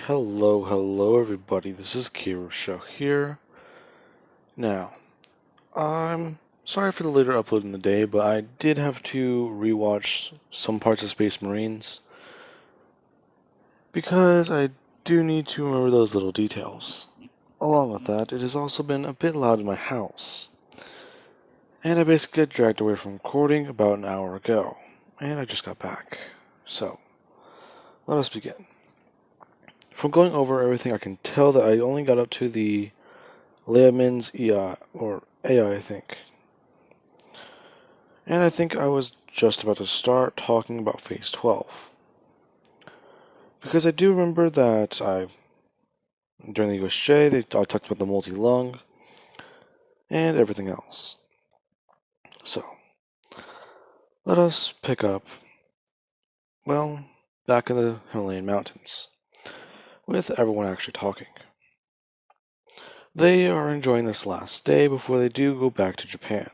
Hello everybody, this is Kirishima here. Now, I'm sorry for the later upload in the day, but I did have to rewatch some parts of Space Marines because I do need to remember those little details. Along with that, it has also been a bit loud in my house, and I basically got dragged away from recording about an hour ago, and I just got back. So, let us begin. From going over everything, I can tell that I only got up to the Leomin's Iida, or AI, I think. And I think I was just about to start talking about Phase 12. Because I do remember that during the USJ, I talked about the multi-lung, and everything else. So, let us pick up, back in the Himalayan mountains, with everyone actually talking. They are enjoying this last day before they do go back to Japan.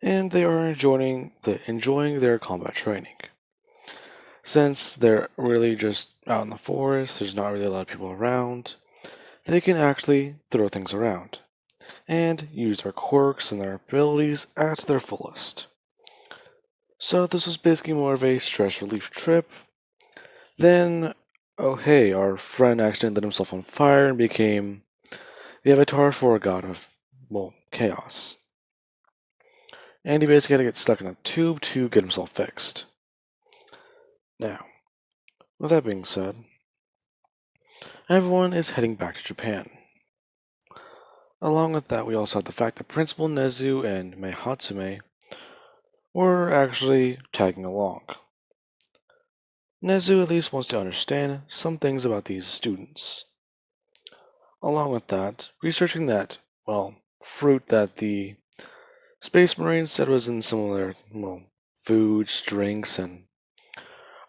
And they are enjoying their combat training. Since they're really just out in the forest, there's not really a lot of people around, they can actually throw things around and use their quirks and their abilities at their fullest. So this was basically more of a stress relief trip. Then, oh hey, our friend accidentally lit himself on fire and became the avatar for a god of, chaos. And he basically had to get stuck in a tube to get himself fixed. Now, with that being said, everyone is heading back to Japan. Along with that, we also have the fact that Principal Nezu and Mei Hatsume were actually tagging along. Nezu at least wants to understand some things about these students. Along with that, researching that, fruit that the Space Marines said was in some of their, foods, drinks, and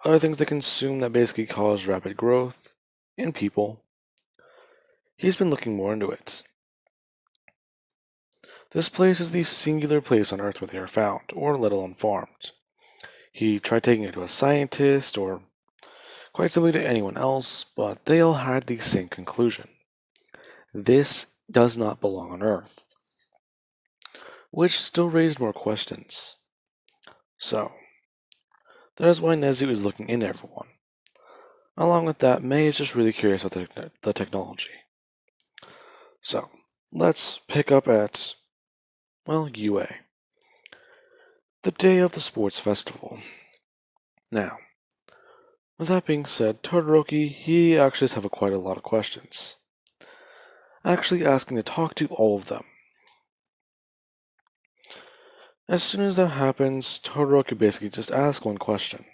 other things they consume that basically cause rapid growth in people. He's been looking more into it. This place is the singular place on Earth where they are found, or let alone farmed. He tried taking it to a scientist, or quite simply to anyone else, but they all had the same conclusion. This does not belong on Earth. Which still raised more questions. So, that is why Nezu is looking into everyone. Along with that, Mei is just really curious about the technology. So, let's pick up at, UA. The day of the sports festival. Now, with that being said, Todoroki, he actually does have quite a lot of questions. Actually asking to talk to all of them. As soon as that happens, Todoroki basically just asks one question.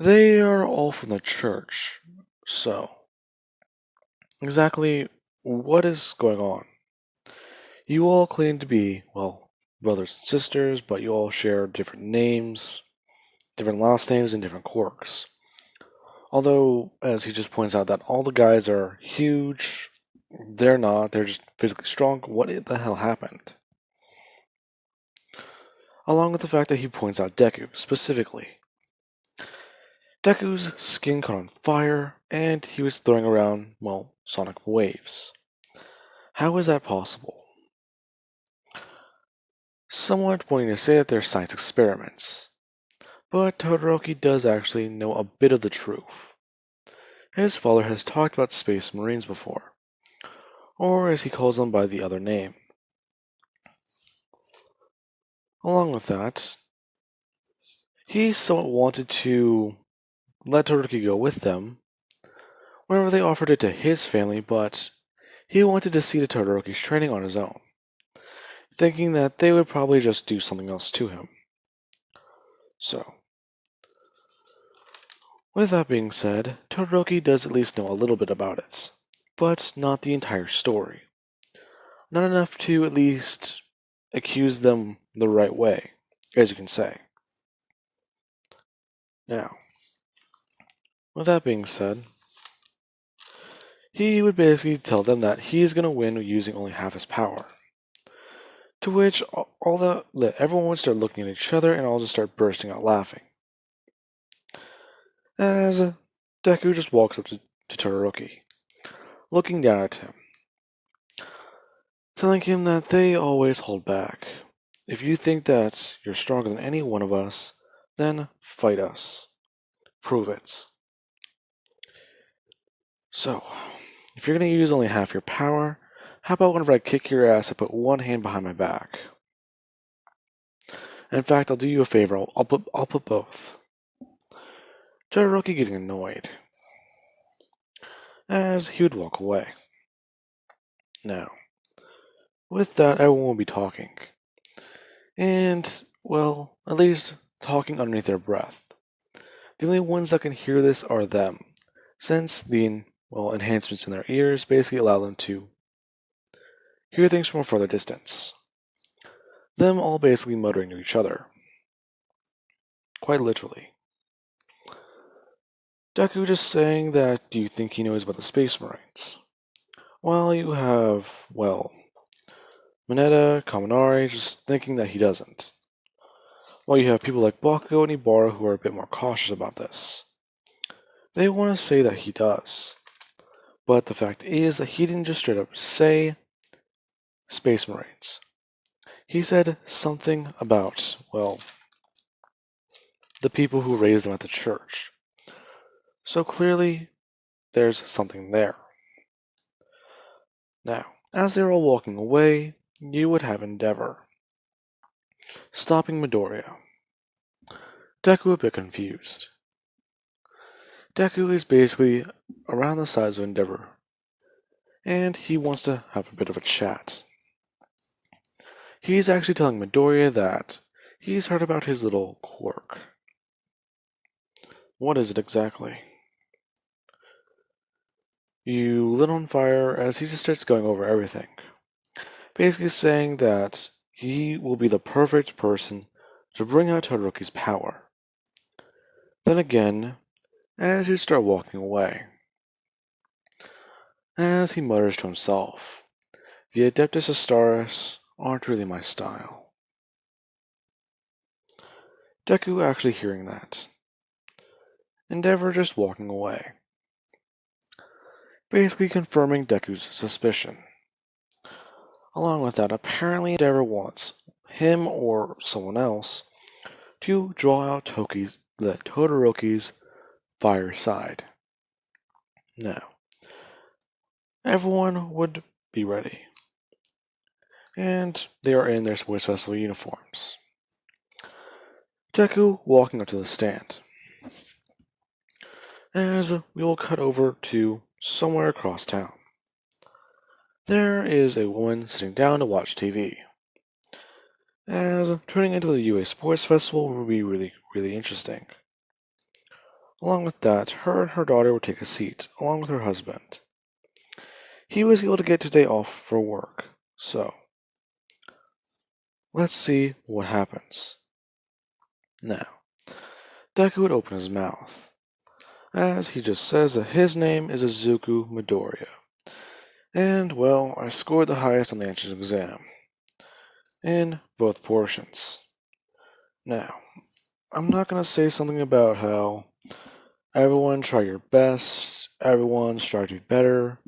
They are all from the church, so exactly what is going on? You all claim to be, brothers and sisters, but you all share different names, different last names, and different quirks. Although, as he just points out, that all the guys are huge, they're not, they're just physically strong. What the hell happened? Along with the fact that he points out Deku, specifically. Deku's skin caught on fire, and he was throwing around, sonic waves. How is that possible? Somewhat wanting to say that they're science experiments. But Todoroki does actually know a bit of the truth. His father has talked about Space Marines before, or as he calls them by the other name. Along with that, he somewhat wanted to let Todoroki go with them whenever they offered it to his family, but he wanted to see the Todoroki's training on his own, thinking that they would probably just do something else to him. So, with that being said, Todoroki does at least know a little bit about it, but not the entire story. Not enough to at least accuse them the right way, as you can say. Now, with that being said, he would basically tell them that he is going to win using only half his power. To which everyone would start looking at each other and all just start bursting out laughing. As Deku just walks up to Todoroki, looking down at him, telling him that they always hold back. If you think that you're stronger than any one of us, then fight us. Prove it. So, if you're going to use only half your power, how about whenever I kick your ass, I put one hand behind my back? In fact, I'll do you a favor. I'll put both. Todoroki getting annoyed, as he would walk away. Now, with that, everyone will be talking. And, well, at least talking underneath their breath. The only ones that can hear this are them, since the, well, enhancements in their ears basically allow them to hear things from a further distance. Them all basically muttering to each other. Quite literally. Deku just saying that, do you think he knows about the Space Marines? While you have, well, Mineta, Kaminari just thinking that he doesn't. While you have people like Bakugo and Ibarra who are a bit more cautious about this. They want to say that he does. But the fact is that he didn't just straight up say Space Marines. He said something about, well, the people who raised them at the church. So clearly, there's something there. Now, as they're all walking away, you would have Endeavor, stopping Midoriya. Deku a bit confused. Deku is basically around the size of Endeavor, and he wants to have a bit of a chat. He's actually telling Midoriya that he's heard about his little quirk. What is it exactly? You lit on fire as he just starts going over everything. Basically saying that he will be the perfect person to bring out Todoroki's power. Then again, as you start walking away, as he mutters to himself, the Adeptus Astaris aren't really my style. Deku actually hearing that. Endeavor just walking away. Basically confirming Deku's suspicion. Along with that, apparently Endeavor wants him or someone else to draw out Todoroki's fire side. Now, everyone would be ready. And they are in their Sports Festival uniforms. Deku walking up to the stand. As we will cut over to somewhere across town. There is a woman sitting down to watch TV. As tuning into the UA Sports Festival will be really, really interesting. Along with that, her and her daughter would take a seat, along with her husband. He was able to get today off for work, so let's see what happens. Now, Deku would open his mouth, as he just says that his name is Izuku Midoriya. And, well, I scored the highest on the entrance exam. In both portions. Now, I'm not going to say something about how everyone try your best, everyone strive to be better.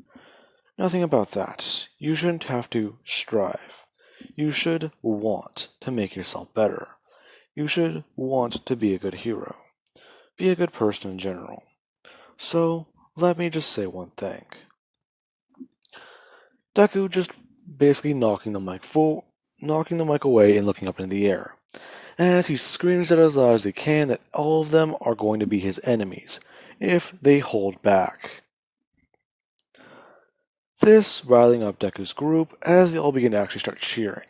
Nothing about that. You shouldn't have to strive. You should want to make yourself better. You should want to be a good hero. Be a good person in general. So, let me just say one thing. Deku just basically knocking the mic away and looking up into the air, as he screams out as loud as he can that all of them are going to be his enemies if they hold back. This riling up Deku's group as they all begin to actually start cheering.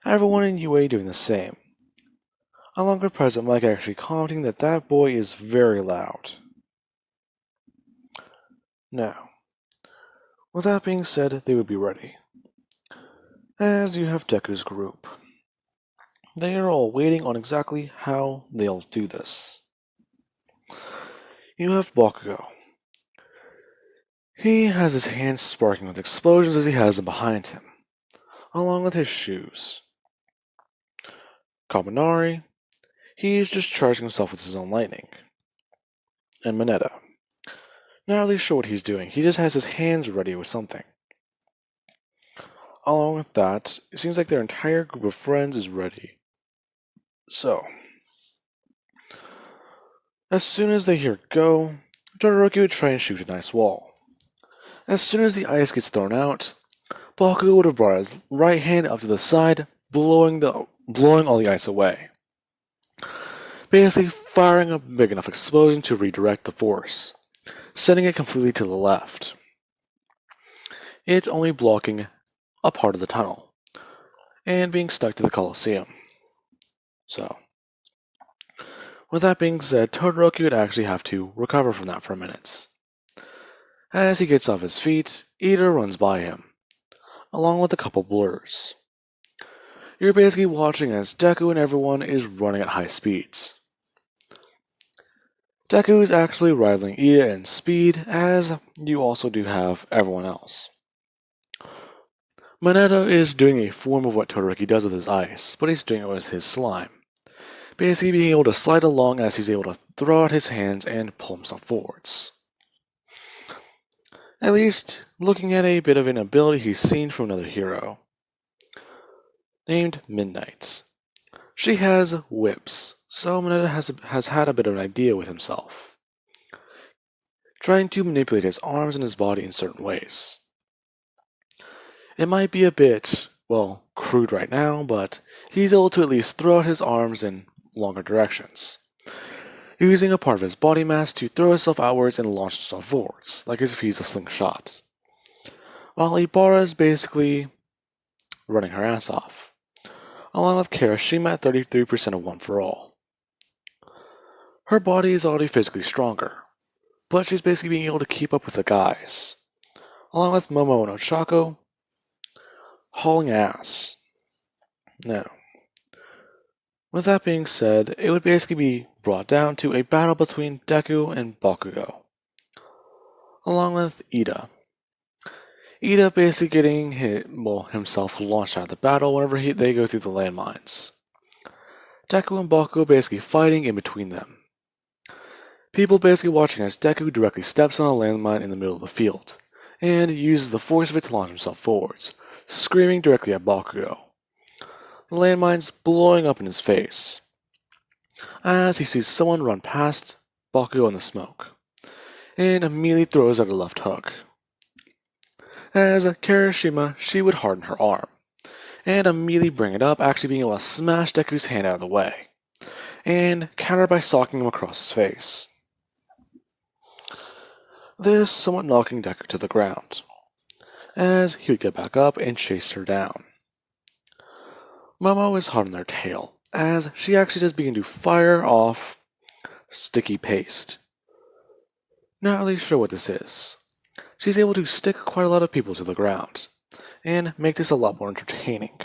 Everyone in UA doing the same. Along with President Mike actually commenting that that boy is very loud. Now, with that being said, they would be ready. As you have Deku's group. They are all waiting on exactly how they'll do this. You have Bakugo. He has his hands sparking with explosions as he has them behind him, along with his shoes. Kaminari, he's just charging himself with his own lightning. And Mineta, Not really sure what he's doing, he just has his hands ready with something. Along with that, it seems like their entire group of friends is ready. So, as soon as they hear go, Todoroki would try and shoot a nice wall. As soon as the ice gets thrown out, Bakugo would have brought his right hand up to the side, blowing all the ice away. Basically firing a big enough explosion to redirect the force, sending it completely to the left. It's only blocking a part of the tunnel, and being stuck to the Colosseum. So, with that being said, Todoroki would actually have to recover from that for a minute. As he gets off his feet, Iida runs by him, along with a couple blurs. You're basically watching as Deku and everyone is running at high speeds. Deku is actually rivaling Iida in speed, as you also do have everyone else. Mineta is doing a form of what Todoroki does with his ice, but he's doing it with his slime. Basically being able to slide along as he's able to throw out his hands and pull himself forwards. At least, looking at a bit of an ability he's seen from another hero, named Midnight. She has whips, so Mineta has had a bit of an idea with himself, trying to manipulate his arms and his body in certain ways. It might be a bit, crude right now, but he's able to at least throw out his arms in longer directions, using a part of his body mass to throw himself outwards and launch himself forwards, like as if he's a slingshot. While Ibarra is basically running her ass off, along with Kirishima at 33% of One For All. Her body is already physically stronger, but she's basically being able to keep up with the guys, along with Momo and Ochako hauling ass. Now, with that being said, it would basically be brought down to a battle between Deku and Bakugo, along with Iida. Iida basically getting himself launched out of the battle whenever they go through the landmines. Deku and Bakugo basically fighting in between them. People basically watching as Deku directly steps on a landmine in the middle of the field, and uses the force of it to launch himself forwards, screaming directly at Bakugo. The landmines blowing up in his face, as he sees someone run past Bakugo in the smoke, and immediately throws out a left hook. As Kirishima, she would harden her arm, and immediately bring it up, actually being able to smash Deku's hand out of the way, and counter by socking him across his face. This somewhat knocking Deku to the ground, as he would get back up and chase her down. Momo is hot on their tail, as she actually does begin to fire off sticky paste. Not really sure what this is. She's able to stick quite a lot of people to the ground, and make this a lot more entertaining.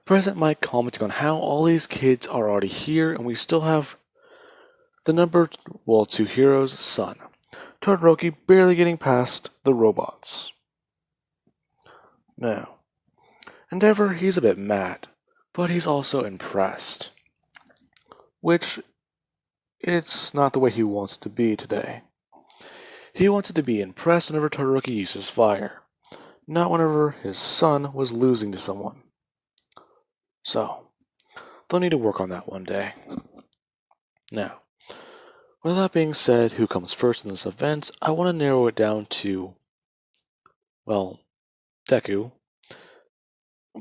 President Mike commenting on how all these kids are already here, and we still have the number 2 hero's son, Todoroki, barely getting past the robots. Now, Endeavor, he's a bit mad, but he's also impressed. Which, it's not the way he wants it to be today. He wanted to be impressed whenever Todoroki uses fire, not whenever his son was losing to someone. So, they'll need to work on that one day. Now, with that being said, who comes first in this event, I want to narrow it down to, Deku.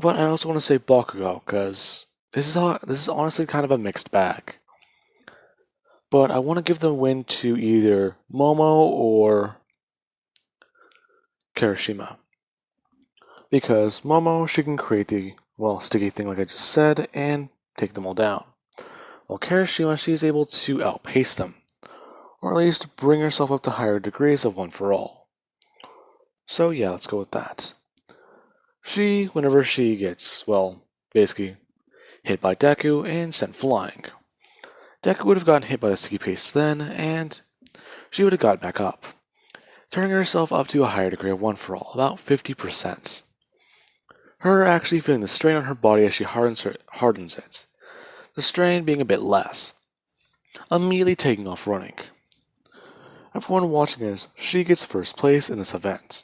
But I also want to say Bakugo, because this is honestly kind of a mixed bag. But I want to give the win to either Momo or Kirishima. Because Momo, she can create the, sticky thing like I just said, and take them all down. While Kirishima, she's able to outpace them, or at least bring herself up to higher degrees of One For All. So yeah, let's go with that. She, whenever she gets, basically hit by Deku and sent flying. Deku would have gotten hit by the sticky paste then, and she would have got back up, turning herself up to a higher degree of One For All, about 50%. Her actually feeling the strain on her body as she hardens it, the strain being a bit less, immediately taking off running. everyone watching as she gets first place in this event.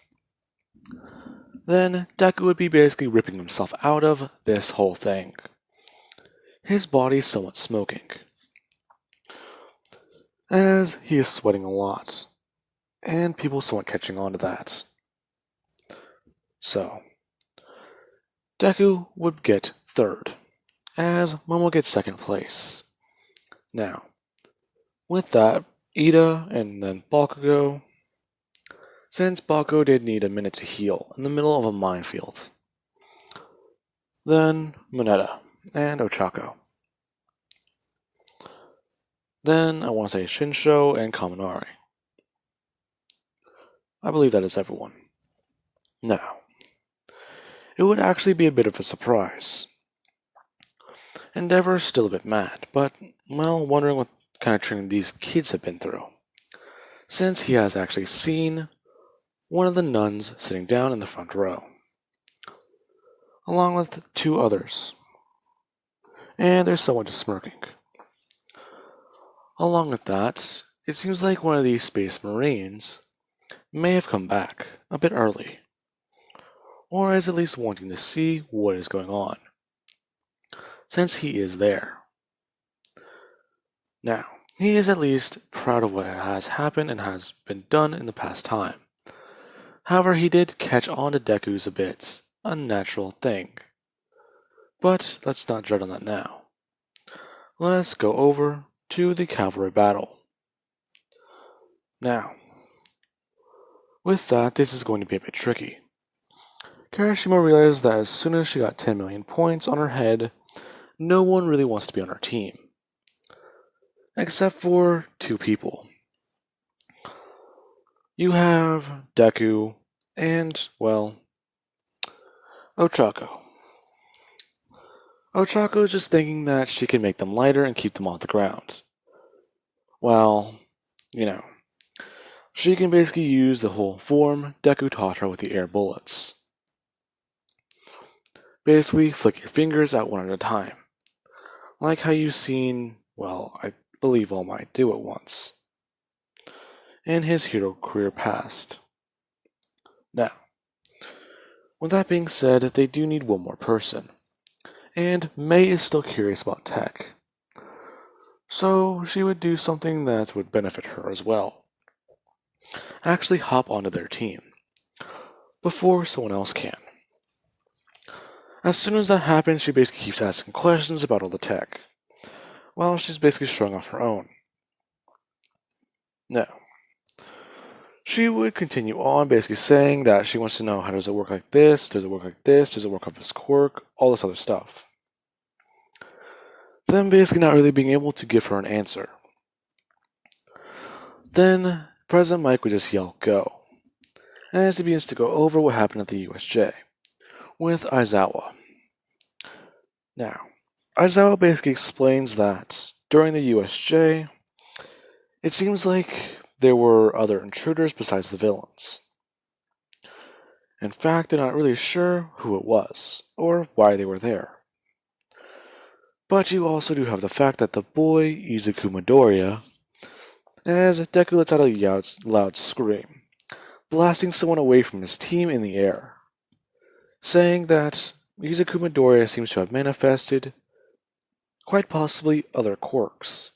Then Deku would be basically ripping himself out of this whole thing. His body somewhat smoking, as he is sweating a lot, and people somewhat catching on to that. So, Deku would get third, as Momo gets second place. Now, with that, Iida and then Bakugo, since Bakugo did need a minute to heal in the middle of a minefield. Then Mineta and Ochako. Then I want to say Shinso and Kaminari. I believe that is everyone. Now, it would actually be a bit of a surprise. Endeavor is still a bit mad, but, well, wondering what kind of training these kids have been through, since he has actually seen one of the nuns sitting down in the front row, along with two others, and they're somewhat just smirking. Along with that, it seems like one of these Space Marines may have come back a bit early, or is at least wanting to see what is going on, since he is there. Now, he is at least proud of what has happened and has been done in the past time. However, he did catch on to Deku's a bit unnatural thing. But let's not dread on that now. Let us go over to the cavalry battle. Now, with that, this is going to be a bit tricky. Kirishima realized that as soon as she got 10 million points on her head, no one really wants to be on her team. Except for two people. You have Deku and, well, Ochako. Ochako is just thinking that she can make them lighter and keep them on the ground. Well, she can basically use the whole form Deku taught her with the air bullets. Basically, flick your fingers out one at a time. Like how you've seen, well, I believe All Might do it once. In his hero career past. Now, with that being said, they do need one more person. And Mei is still curious about tech. So she would do something that would benefit her as well. Actually hop onto their team. Before someone else can. As soon as that happens, she basically keeps asking questions about all the tech. Well, she's basically showing off her own. No. She would continue on basically saying that she wants to know how does it work like this, does it work like this, does it work off this quirk, all this other stuff. Then basically not really being able to give her an answer. Then President Mike would just yell, "Go," as he begins to go over what happened at the USJ with Aizawa. Now, Aizawa basically explains that during the USJ, it seems like there were other intruders besides the villains. In fact, they're not really sure who it was, or why they were there. But you also do have the fact that the boy, Izuku Midoriya, as Deku lets out a loud scream, blasting someone away from his team in the air, saying that Izuku Midoriya seems to have manifested, quite possibly, other quirks,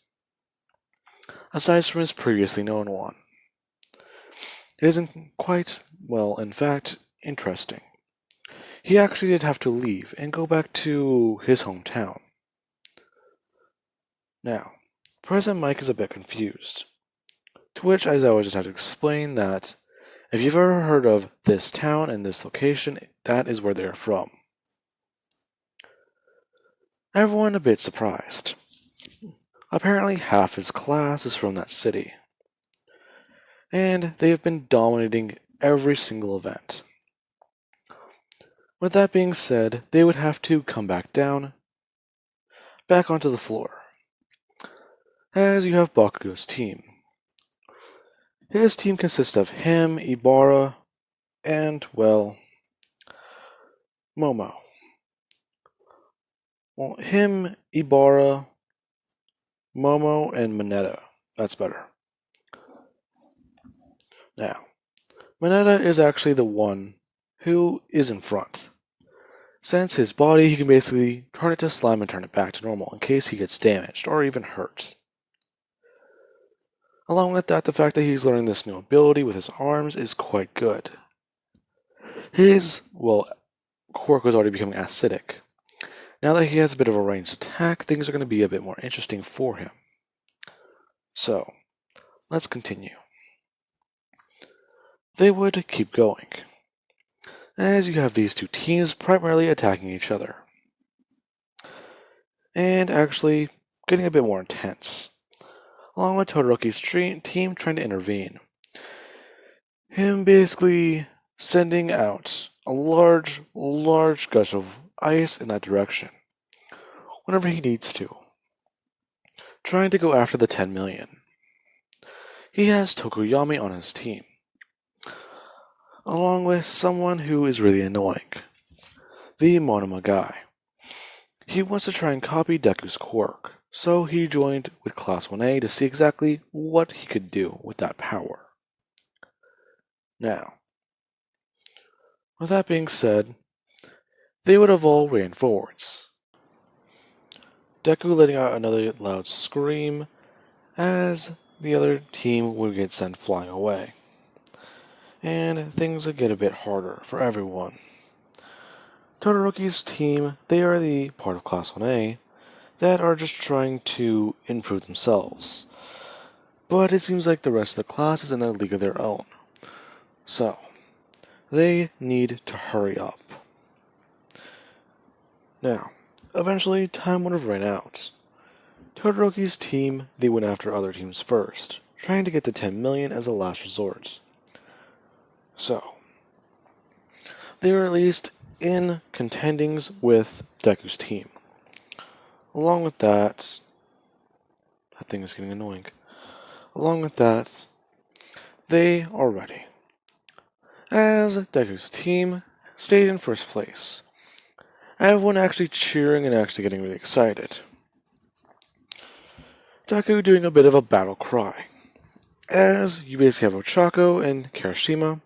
aside from his previously known one. It isn't quite, well, in fact, interesting. He actually did have to leave and go back to his hometown. Now, President Mike is a bit confused, to which Aizawa just had to explain that if you've ever heard of this town and this location, that is where they are from. Everyone a bit surprised. Apparently half his class is from that city, and they have been dominating every single event. With that being said, they would have to come back down, back onto the floor, as you have Bakugo's team. His team consists of him, Ibarra, and, well, Momo. Well, him, Ibarra, Momo, and Mineta. That's better. Now, Mineta is actually the one who is in front. Since his body, he can basically turn it to slime and turn it back to normal in case he gets damaged or even hurt. Along with that, the fact that he's learning this new ability with his arms is quite good. His, quirk was already becoming acidic. Now that he has a bit of a ranged attack, things are going to be a bit more interesting for him. So, let's continue. They would keep going, as you have these two teams primarily attacking each other, and actually getting a bit more intense, along with Todoroki's team trying to intervene. Him basically sending out a large gush of ice in that direction, whenever he needs to, trying to go after the 10 million. He has Tokoyami on his team, along with someone who is really annoying, the Monoma guy. He wants to try and copy Deku's quirk, so he joined with Class 1A to see exactly what he could do with that power. Now, with that being said, they would have all ran forwards. Deku letting out another loud scream as the other team would get sent flying away. And things would get a bit harder for everyone. Todoroki's team, they are the part of Class 1A that are just trying to improve themselves. But it seems like the rest of the class is in a league of their own. So, they need to hurry up. Now, eventually time would have run out. Todoroki's team, they went after other teams first, trying to get the 10 million as a last resort. So, they were at least in contendings with Deku's team. Along with that thing is getting annoying. Along with that, they are ready, as Deku's team stayed in first place. Everyone actually cheering and actually getting really excited. Deku doing a bit of a battle cry, as you basically have Ochako and Kirishima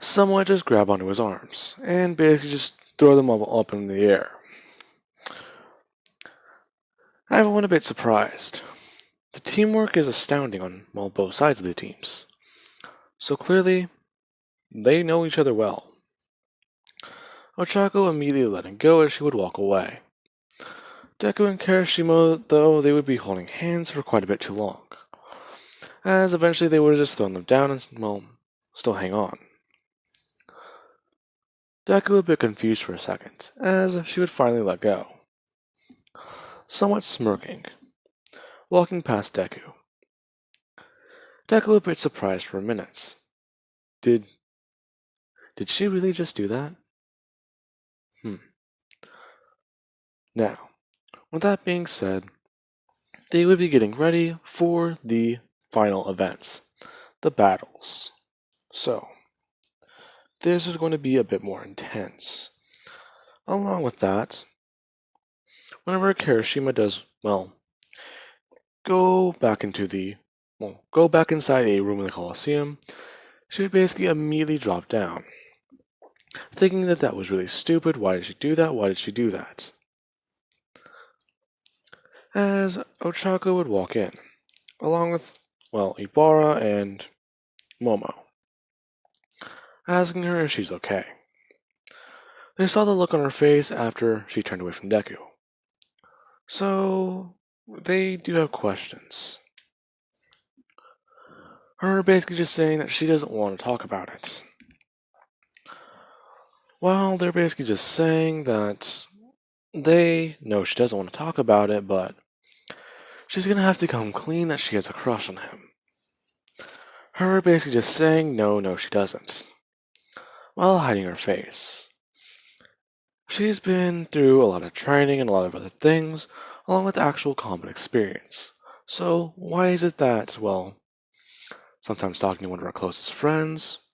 somewhat just grab onto his arms, and basically just throw them all up in the air. Everyone a bit surprised. The teamwork is astounding on both sides of the teams. So clearly, they know each other well. Ochako immediately letting go as she would walk away. Deku and Kirishima, though, they would be holding hands for quite a bit too long, as eventually they would have just thrown them down and, still hang on. Deku a bit confused for a second, as she would finally let go. Somewhat smirking, walking past Deku. Deku a bit surprised for minutes. Did she really just do that? Now, with that being said, they would be getting ready for the final events, the battles. So, this is going to be a bit more intense. Along with that, whenever Kirishima does, go back inside a room in the Colosseum, she would basically immediately drop down, thinking that that was really stupid. Why did she do that? Why did she do that? As Ochako would walk in, along with, Ibarra and Momo, asking her if she's okay. They saw the look on her face after she turned away from Deku. So, they do have questions. Her basically just saying that she doesn't want to talk about it. Well, they're basically just saying that they know she doesn't want to talk about it, but she's gonna have to come clean that she has a crush on him. Her basically just saying no, she doesn't, while hiding her face. She's been through a lot of training and a lot of other things, along with actual combat experience. So why is it that, sometimes talking to one of her closest friends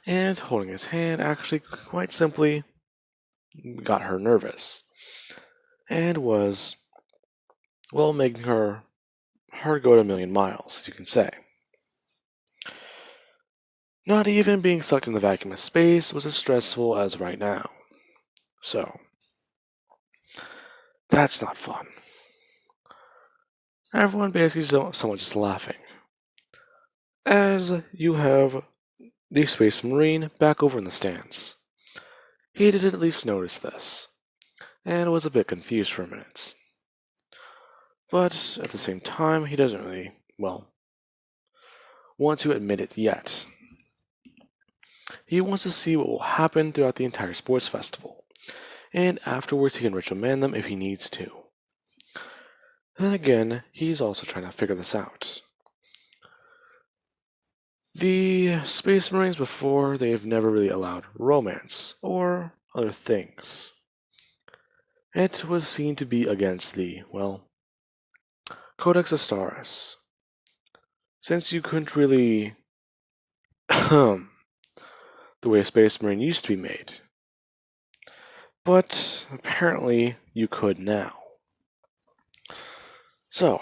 and holding his hand actually quite simply got her nervous and was, making her heart go at a million miles, as you can say. Not even being sucked in the vacuum of space was as stressful as right now. So, that's not fun. Everyone basically somewhat just laughing. As you have the Space Marine back over in the stands. He did at least notice this, and was a bit confused for a minute. But at the same time, he doesn't really, want to admit it yet. He wants to see what will happen throughout the entire sports festival, and afterwards he can ritual man them if he needs to. Then again, he's also trying to figure this out. The Space Marines before, they've never really allowed romance, or other things. It was seen to be against the, Codex Astaris. Since you couldn't really the way a Space Marine used to be made. But apparently you could now. So,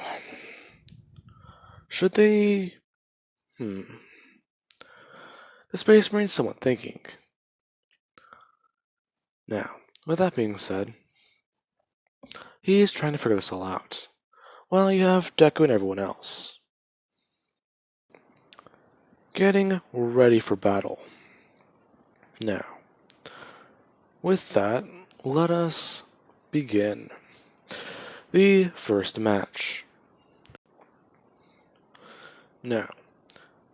should they... The Space Marine's somewhat thinking. Now, with that being said, he's trying to figure this all out, while you have Deku and everyone else getting ready for battle. Now, with that, let us begin the first match. Now,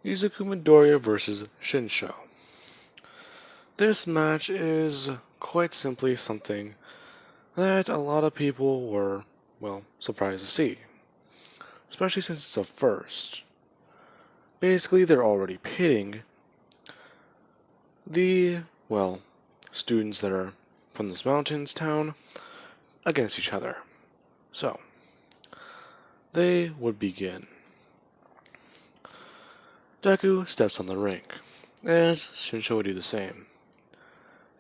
Izuku Midoriya versus Shinso. This match is quite simply something that a lot of people were, surprised to see. Especially since it's a first. Basically, they're already pitting the, students that are from this mountains town against each other. So, they would begin. Deku steps on the ring, as Shinso would do the same.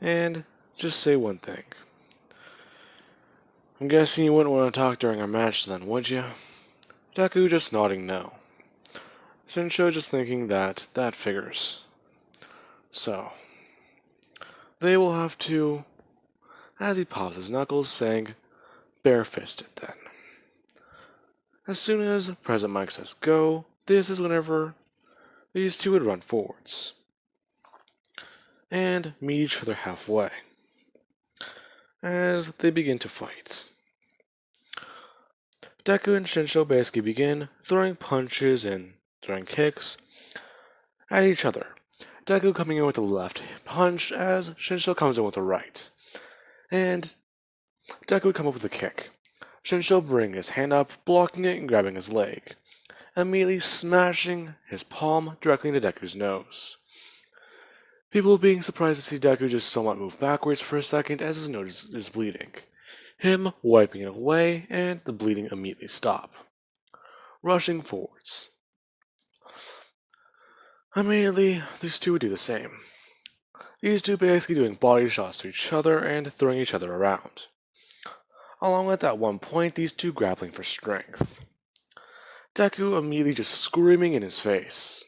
And just say one thing. I'm guessing you wouldn't want to talk during our match then, would you? Deku just nodding no. Shinso just thinking that figures. So, they will have to, as he pops his knuckles, saying, bare-fisted then. As soon as President Mike says go, this is whenever these two would run forwards and meet each other halfway as they begin to fight. Deku and Shinso basically begin throwing punches and throwing kicks at each other. Deku coming in with a left punch as Shinso comes in with a right. And Deku would come up with a kick. Shinso bringing his hand up, blocking it and grabbing his leg, immediately smashing his palm directly into Deku's nose. People being surprised to see Deku just somewhat move backwards for a second as his nose is bleeding. Him wiping it away and the bleeding immediately stop. Rushing forwards. Immediately, these two would do the same. These two basically doing body shots to each other and throwing each other around. Along with at one point, these two grappling for strength. Deku immediately just screaming in his face.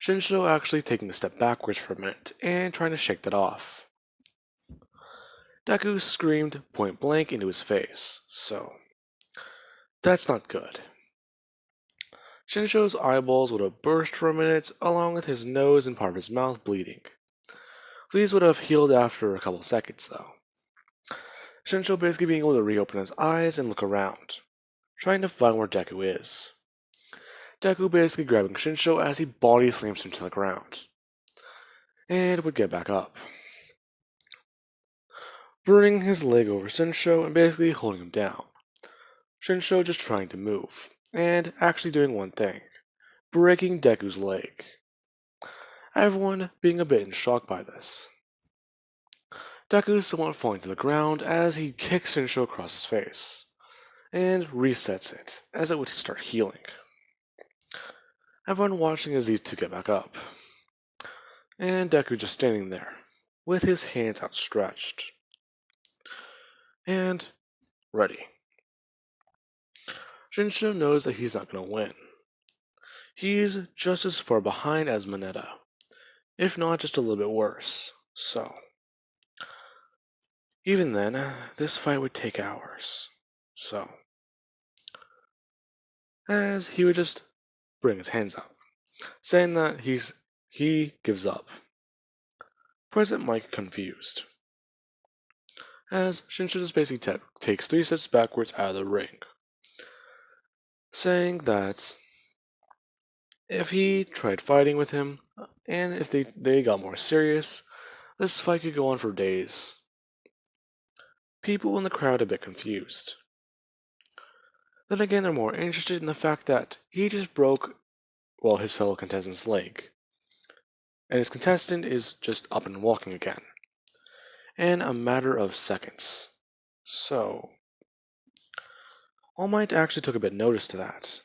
Shinso actually taking a step backwards for a minute and trying to shake that off. Deku screamed point blank into his face, so that's not good. Shinso's eyeballs would have burst for a minute, along with his nose and part of his mouth bleeding. These would have healed after a couple seconds, though. Shinso basically being able to reopen his eyes and look around, trying to find where Deku is. Deku basically grabbing Shinso as he body slams him to the ground, and would get back up. Bringing his leg over Shinso and basically holding him down. Shinso just trying to move, and actually doing one thing, breaking Deku's leg. Everyone being a bit in shock by this. Deku somewhat falling to the ground as he kicks Shinso across his face, and resets it as it would start healing. Everyone watching as these two get back up, and Deku just standing there, with his hands outstretched, and ready. Shinso knows that he's not going to win. He's just as far behind as Mineta, if not just a little bit worse. So, even then, this fight would take hours. So, as he would just bring his hands up, saying that he gives up. President Mike confused, as Shinso just basically takes 3 steps backwards out of the ring, saying that if he tried fighting with him, and if they got more serious, this fight could go on for days. People in the crowd a bit confused. Then again, they're more interested in the fact that he just broke, well, his fellow contestant's leg, and his contestant is just up and walking again, in a matter of seconds. So, All Might actually took a bit notice to that.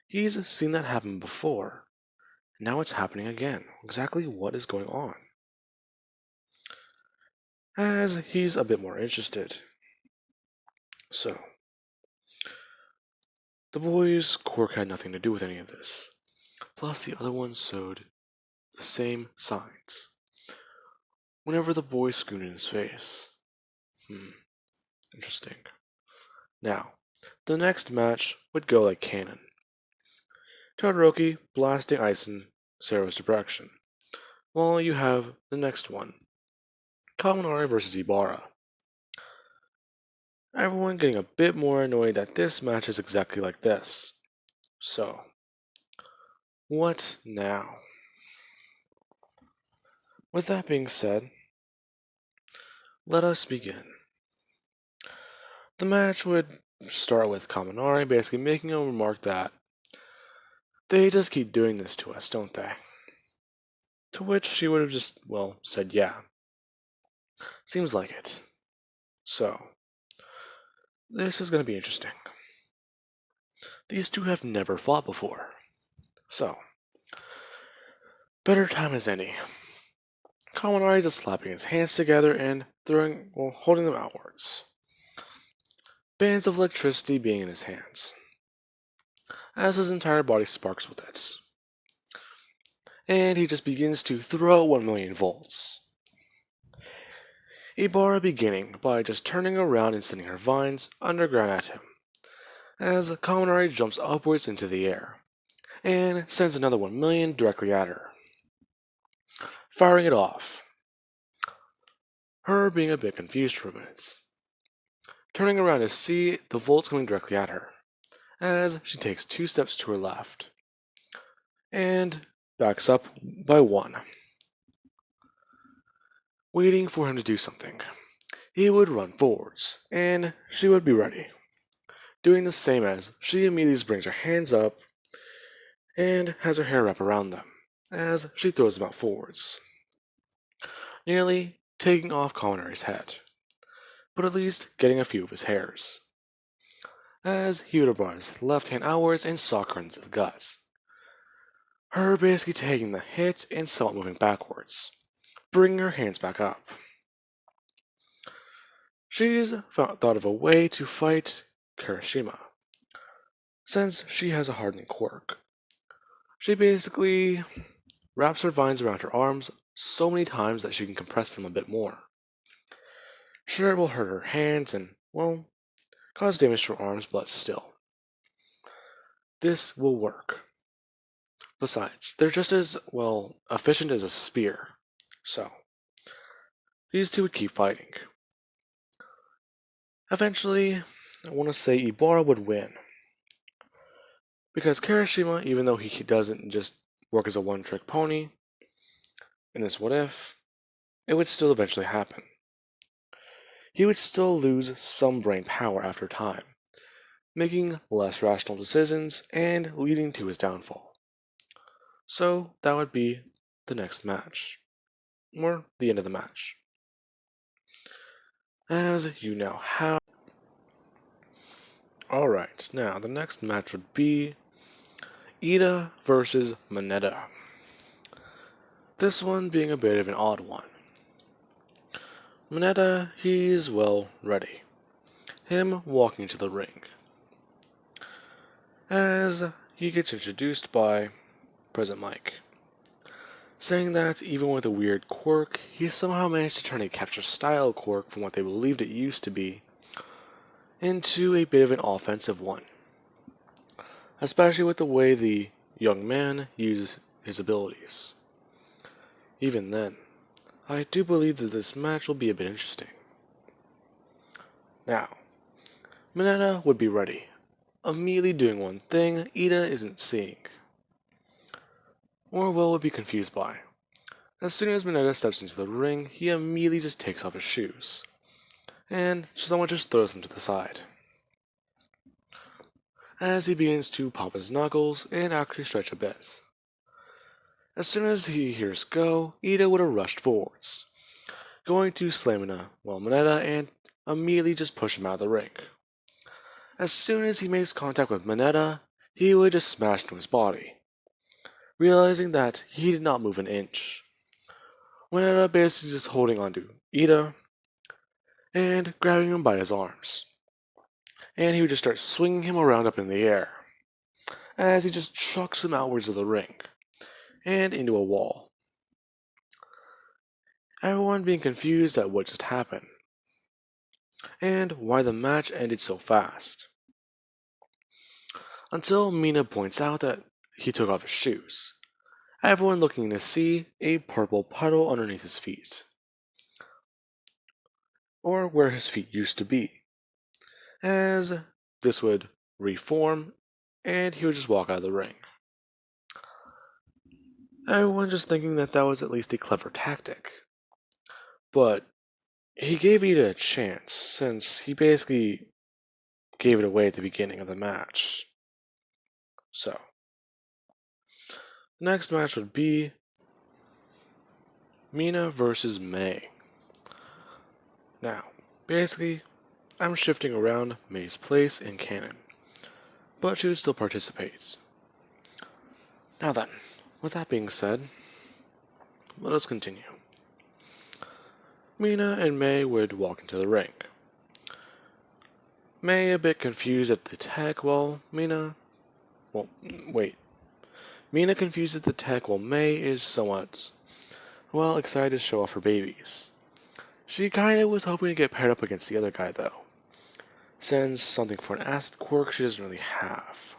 He's seen that happen before. Now it's happening again. Exactly what is going on? As he's a bit more interested. So, the boy's quirk had nothing to do with any of this. Plus, the other one showed the same signs. Whenever the boy squinted his face. Interesting. Now, the next match would go like cannon. Todoroki blasting ice in Sero's direction. While you have the next one. Kaminari versus Ibarra. Everyone getting a bit more annoyed that this match is exactly like this. So, what now? With that being said, let us begin. The match would start with Kaminari basically making a remark that they just keep doing this to us, don't they? To which she would have just, well, said yeah. Seems like it. So, this is going to be interesting. These two have never fought before. So, better time as any. Kaminari is slapping his hands together and holding them outwards. Bands of electricity being in his hands, as his entire body sparks with it. And he just begins to throw 1,000,000 volts. Ibarra beginning by just turning around and sending her vines underground at him, as Kaminari jumps upwards into the air, and sends another 1,000,000 directly at her, firing it off. Her being a bit confused for a minute, turning around to see the volts coming directly at her, as she takes 2 steps to her left, and backs up by 1. Waiting for him to do something. He would run forwards, and she would be ready. Doing the same as she immediately brings her hands up and has her hair wrap around them, as she throws them out forwards, nearly taking off Kaminari's head, but at least getting a few of his hairs, as he would have brought his left hand outwards and sock her into the guts. Her basically taking the hit and somewhat moving backwards, bringing her hands back up. She's thought of a way to fight Kirishima, since she has a hardening quirk. She basically wraps her vines around her arms so many times that she can compress them a bit more. Sure, it will hurt her hands and, well, cause damage to her arms, but still. This will work. Besides, they're just as, well, efficient as a spear. So, these two would keep fighting. Eventually, I want to say Ibarra would win. Because Kirishima, even though he doesn't just work as a one-trick pony, in this what if, it would still eventually happen. He would still lose some brain power after time, making less rational decisions and leading to his downfall. So that would be the next match, or the end of the match. As you know how. Alright, now the next match would be Iida versus Mineta. This one being a bit of an odd one. Mineta, he's, well, ready. Him walking to the ring. As he gets introduced by President Mike, saying that even with a weird quirk, he somehow managed to turn a capture style quirk from what they believed it used to be into a bit of an offensive one, especially with the way the young man uses his abilities. Even then, I do believe that this match will be a bit interesting. Now, Mineta would be ready, immediately doing one thing Iida isn't seeing, or Will would be confused by. As soon as Mineta steps into the ring, he immediately just takes off his shoes, and someone just throws them to the side, as he begins to pop his knuckles and actually stretch a bit. As soon as he hears go, Iida would have rushed forwards, going to slam Mineta and immediately just push him out of the ring. As soon as he makes contact with Mineta, he would just smash into his body, realizing that he did not move an inch. Mineta basically just holding onto Iida and grabbing him by his arms, and he would just start swinging him around up in the air, as he just chucks him outwards of the ring, and into a wall. Everyone being confused at what just happened, and why the match ended so fast. Until Mina points out that he took off his shoes, everyone looking to see a purple puddle underneath his feet, or where his feet used to be, as this would reform and he would just walk out of the ring. Everyone just thinking that that was at least a clever tactic. But he gave Iida a chance, since he basically gave it away at the beginning of the match. So, the next match would be Mina versus Mei. Now, basically, I'm shifting around Mei's place in canon, but she would still participate. Now then, with that being said, let us continue. Mina and Mei would walk into the ring. Mei a bit confused at the tech while Mina confused at the tech while Mei is somewhat, excited to show off her babies. She kinda was hoping to get paired up against the other guy though, since something for an acid quirk she doesn't really have.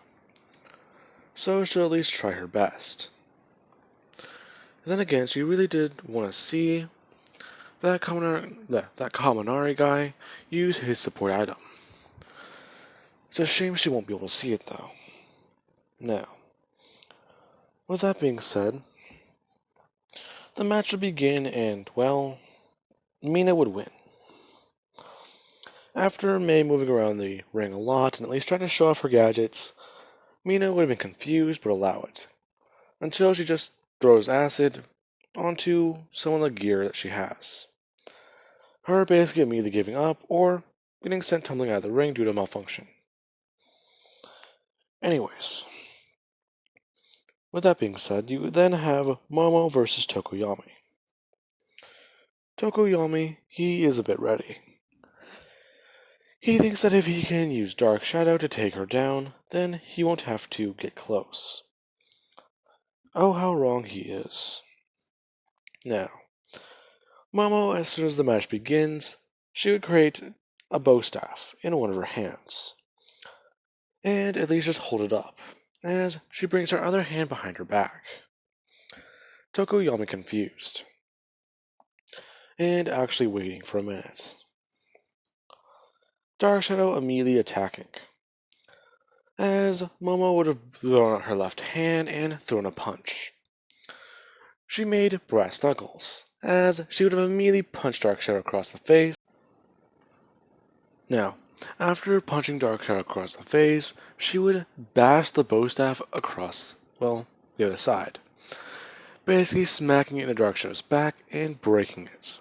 So she'll at least try her best. Then again, she really did want to see that Kaminari guy use his support item. It's a shame she won't be able to see it though. Now, with that being said, the match would begin and, Mina would win. After Mei moving around the ring a lot and at least trying to show off her gadgets, Mina would have been confused but allow it, until she just throws acid onto some of the gear that she has. Her basically immediately giving up or getting sent tumbling out of the ring due to malfunction. Anyways, with that being said, you then have Momo versus Tokoyami. Tokoyami, he is a bit ready. He thinks that if he can use Dark Shadow to take her down, then he won't have to get close. Oh, how wrong he is. Now, Momo, as soon as the match begins, she would create a bow staff in one of her hands, and at least just hold it up, as she brings her other hand behind her back. Tokoyami confused, and actually waiting for a minute. Dark Shadow immediately attacking, as Momo would have thrown out her left hand and thrown a punch. She made brass knuckles, as she would have immediately punched Dark Shadow across the face. Now, after punching Dark Shadow across the face, she would bash the bow staff across, the other side, basically smacking it into Dark Shadow's back and breaking it.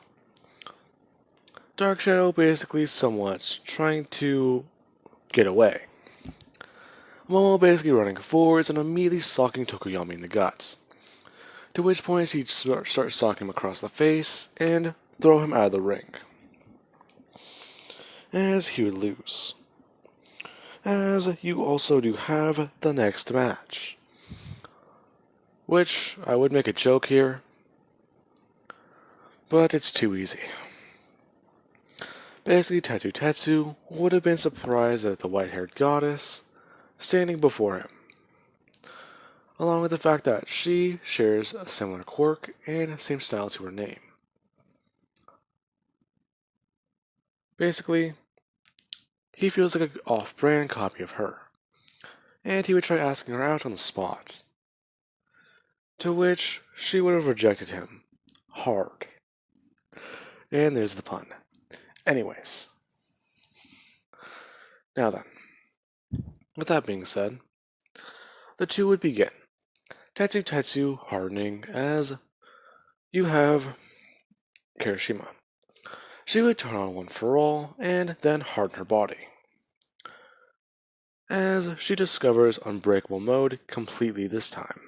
Dark Shadow basically somewhat trying to get away. Momo basically running forwards and immediately socking Tokoyami in the guts, to which point he'd start socking him across the face and throw him out of the ring, as he would lose. as you also do have the next match. Which, I would make a joke here, but it's too easy. Basically, Tetsutetsu would have been surprised at the white-haired goddess standing before him, along with the fact that she shares a similar quirk and same style to her name. Basically, he feels like an off-brand copy of her, and he would try asking her out on the spot, to which she would have rejected him hard. And there's the pun. Anyways, now then, with that being said, the two would begin. Tetsutetsu hardening as you have Kirishima. She would turn on One for All and then harden her body, as she discovers Unbreakable mode completely this time.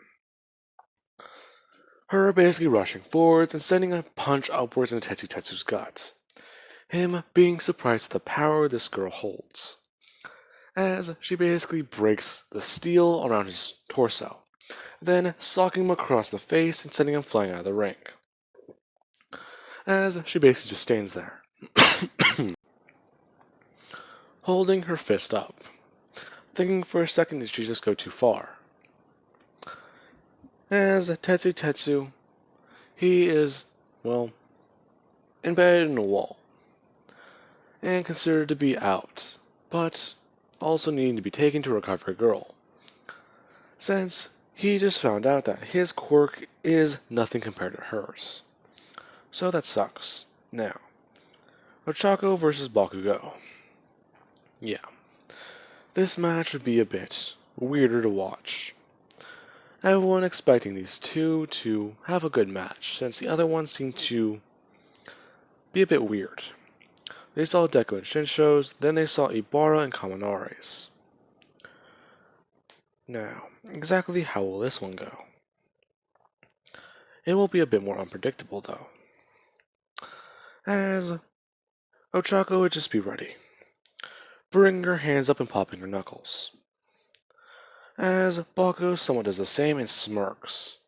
Her basically rushing forwards and sending a punch upwards into Tetsutetsu's guts, him being surprised at the power this girl holds, as she basically breaks the steel around his torso, then socking him across the face and sending him flying out of the ring, as she basically just stands there, holding her fist up, thinking for a second did she just go too far. As Tetsutetsu, he is, well, embedded in a wall, and considered to be out, but also needing to be taken to recover a girl, since he just found out that his quirk is nothing compared to hers. So that sucks. Now, Ochako versus Bakugo. Yeah, this match would be a bit weirder to watch. Everyone expecting these two to have a good match, since the other ones seem to be a bit weird. They saw Deku and Shinso's, then they saw Ibarra and Kaminare's. Now, exactly how will this one go? It will be a bit more unpredictable though, as Ochako would just be ready, bringing her hands up and popping her knuckles, as Bakugo somewhat does the same and smirks.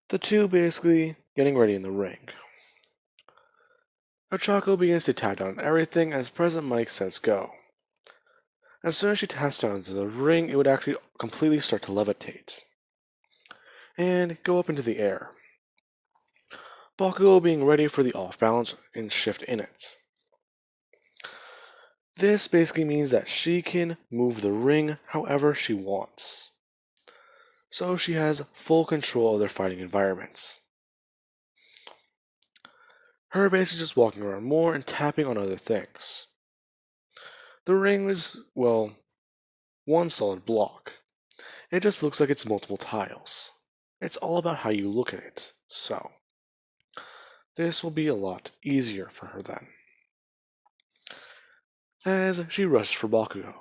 The two basically getting ready in the ring. Ochako begins to tap down on everything as President Mike says go. As soon as she taps down into the ring, it would actually completely start to levitate and go up into the air. Bakugo being ready for the off balance and shift in it. This basically means that she can move the ring however she wants, so she has full control of their fighting environments. Her basically just walking around more and tapping on other things. The ring is, well, one solid block. It just looks like it's multiple tiles. It's all about how you look at it, so this will be a lot easier for her then. As she rushes for Bakugo.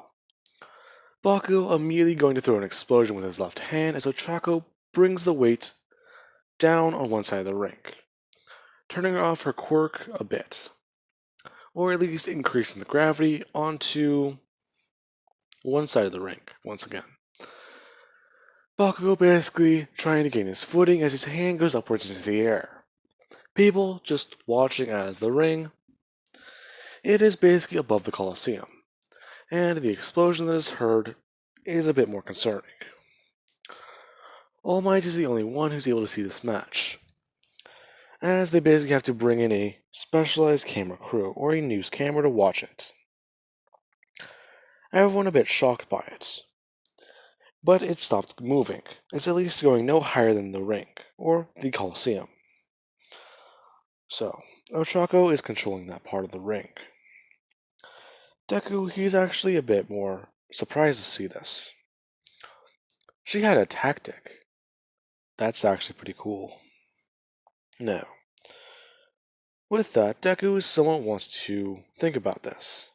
Bakugo immediately going to throw an explosion with his left hand as Ochako brings the weight down on one side of the ring, turning off her quirk a bit, or at least increasing the gravity onto one side of the ring once again. Bakugo basically trying to gain his footing as his hand goes upwards into the air. People just watching as the ring, it is basically above the Colosseum, and the explosion that is heard is a bit more concerning. All Might is the only one who's able to see this match, as they basically have to bring in a specialized camera crew or a news camera to watch it. Everyone a bit shocked by it, but it stopped moving. It's at least going no higher than the ring, or the Colosseum. So, Ochako is controlling that part of the ring. Deku, he's actually a bit more surprised to see this. She had a tactic. That's actually pretty cool. Now, with that, Deku somewhat wants to think about this.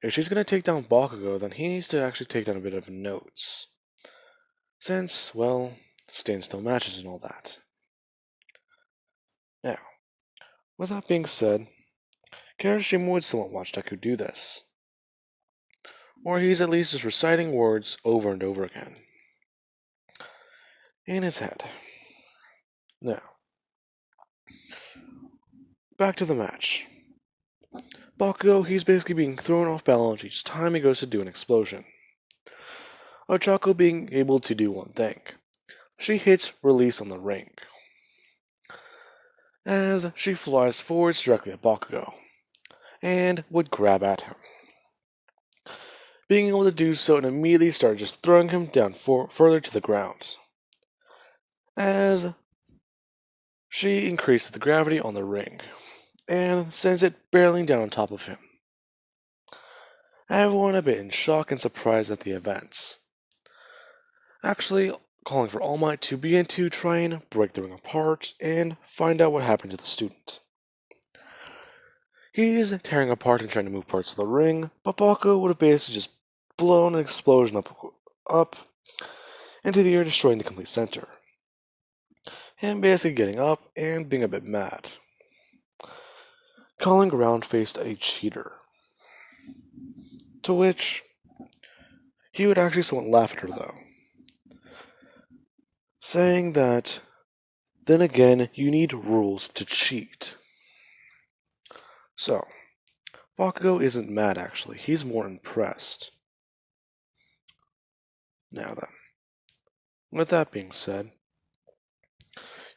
If she's going to take down Bakugo, then he needs to actually take down a bit of notes. Since, well, standstill matches and all that. Now, with that being said, Kirishima would somewhat watch Deku do this. or he's at least just reciting words over and over again in his head. Now, back to the match. Bakugo, he's basically being thrown off balance each time he goes to do an explosion. Ochako being able to do one thing. She hits release on the ring, as she flies forwards directly at Bakugo, and would grab at him. Being able to do so and immediately start just throwing him down further to the ground, as she increases the gravity on the ring, and sends it barreling down on top of him. Everyone a bit in shock and surprised at the events. Actually, calling for All Might to begin to try and break the ring apart and find out what happened to the student. He's tearing apart and trying to move parts of the ring, but Bakugo would have basically just blown an explosion up into the air, destroying the complete center. Him basically getting up and being a bit mad, calling Round-Faced a cheater. To which he would actually somewhat laugh at her though, saying that, then again, you need rules to cheat. So, Bakugo isn't mad actually, he's more impressed. Now then, with that being said,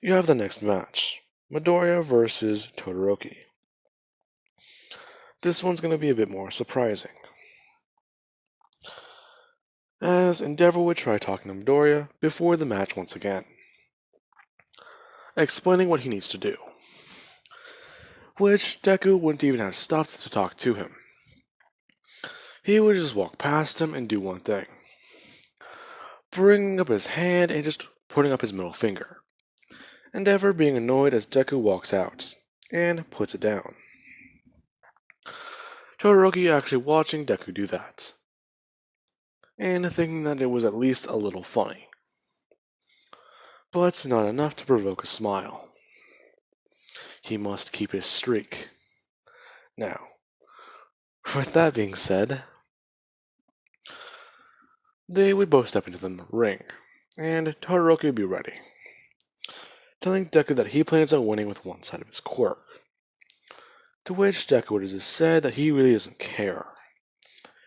you have the next match, Midoriya versus Todoroki. This one's going to be a bit more surprising, as Endeavor would try talking to Midoriya before the match once again, explaining what he needs to do, which Deku wouldn't even have stopped to talk to him. He would just walk past him and do one thing, bringing up his hand and just putting up his middle finger, Endeavor being annoyed as Deku walks out and puts it down. Todoroki actually watching Deku do that, and thinking that it was at least a little funny, but not enough to provoke a smile. He must keep his streak. Now, with that being said, they would both step into the ring, and Todoroki would be ready, telling Deku that he plans on winning with one side of his quirk. To which Deku would have just said that he really doesn't care.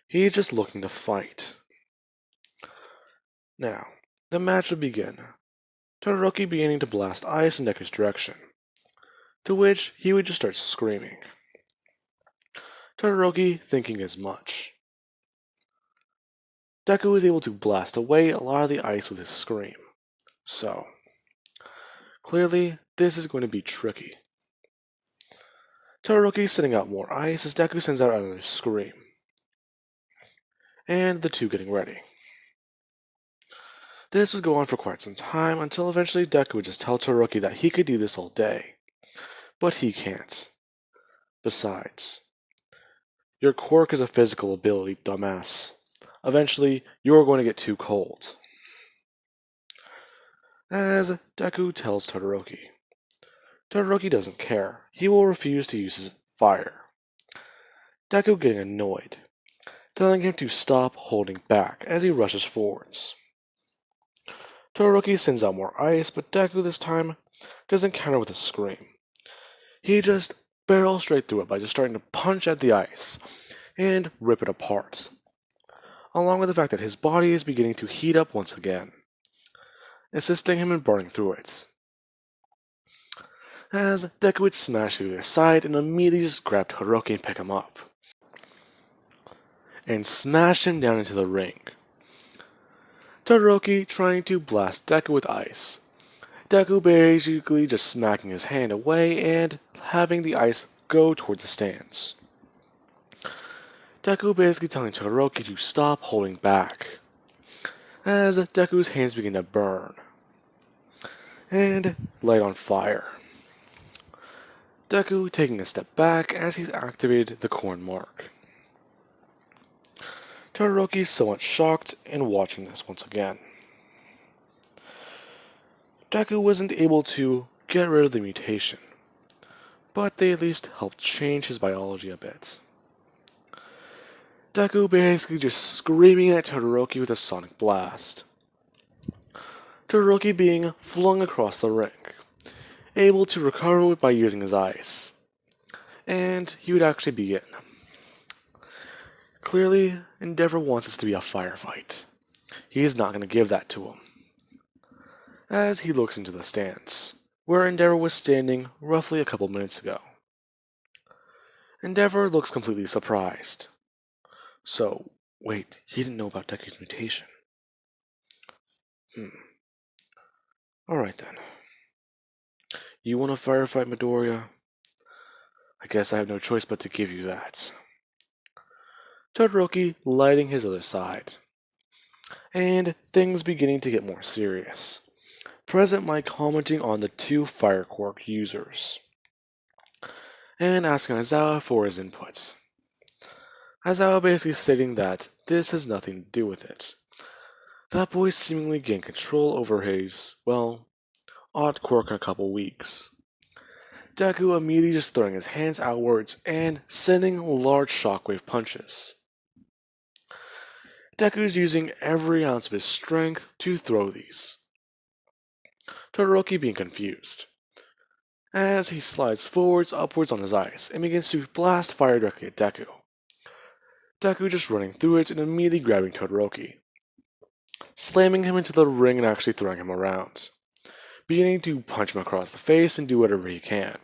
He's just looking to fight. Now, the match would begin, Todoroki beginning to blast ice in Deku's direction, to which he would just start screaming. Todoroki thinking as much. Deku was able to blast away a lot of the ice with his scream, so clearly this is going to be tricky. Todoroki sending out more ice as Deku sends out another scream, and the two getting ready. This would go on for quite some time until eventually Deku would just tell Todoroki that he could do this all day, but he can't. Besides, your quirk is a physical ability, dumbass. Eventually, you're going to get too cold. As Deku tells Todoroki. Todoroki doesn't care. He will refuse to use his fire. Deku getting annoyed, telling him to stop holding back as he rushes forwards. Todoroki sends out more ice, but Deku this time doesn't counter with a scream. He just barrels straight through it by just starting to punch at the ice and rip it apart, along with the fact that his body is beginning to heat up once again, assisting him in burning through it. As Deku would smash through their side and immediately just grab Todoroki and pick him up, and smash him down into the ring. Todoroki trying to blast Deku with ice. Deku basically just smacking his hand away and having the ice go toward the stands. Deku basically telling Todoroki to stop holding back, as Deku's hands begin to burn and light on fire. Deku taking a step back as he's activated the corn mark. Todoroki somewhat shocked and watching this once again. Deku wasn't able to get rid of the mutation, but they at least helped change his biology a bit. Deku basically just screaming at Todoroki with a sonic blast. Todoroki being flung across the ring, able to recover it by using his ice. And he would actually begin. Clearly, Endeavor wants this to be a firefight. He is not going to give that to him. As he looks into the stands, where Endeavor was standing roughly a couple minutes ago. Endeavor looks completely surprised. So, wait, he didn't know about Deku's mutation. Alright then. You want to firefight Midoriya? I guess I have no choice but to give you that. Todoroki lighting his other side. And things beginning to get more serious. Present Mike commenting on the two Fire Quirk users. And asking Aizawa for his inputs. Aizawa basically stating that this has nothing to do with it. That boy seemingly gained control over his, well, odd quirk in a couple weeks. Deku immediately just throwing his hands outwards and sending large shockwave punches. Deku's using every ounce of his strength to throw these. Todoroki being confused, as he slides forwards, upwards on his ice, and begins to blast fire directly at Deku. Deku just running through it and immediately grabbing Todoroki, slamming him into the ring and actually throwing him around, beginning to punch him across the face and do whatever he can.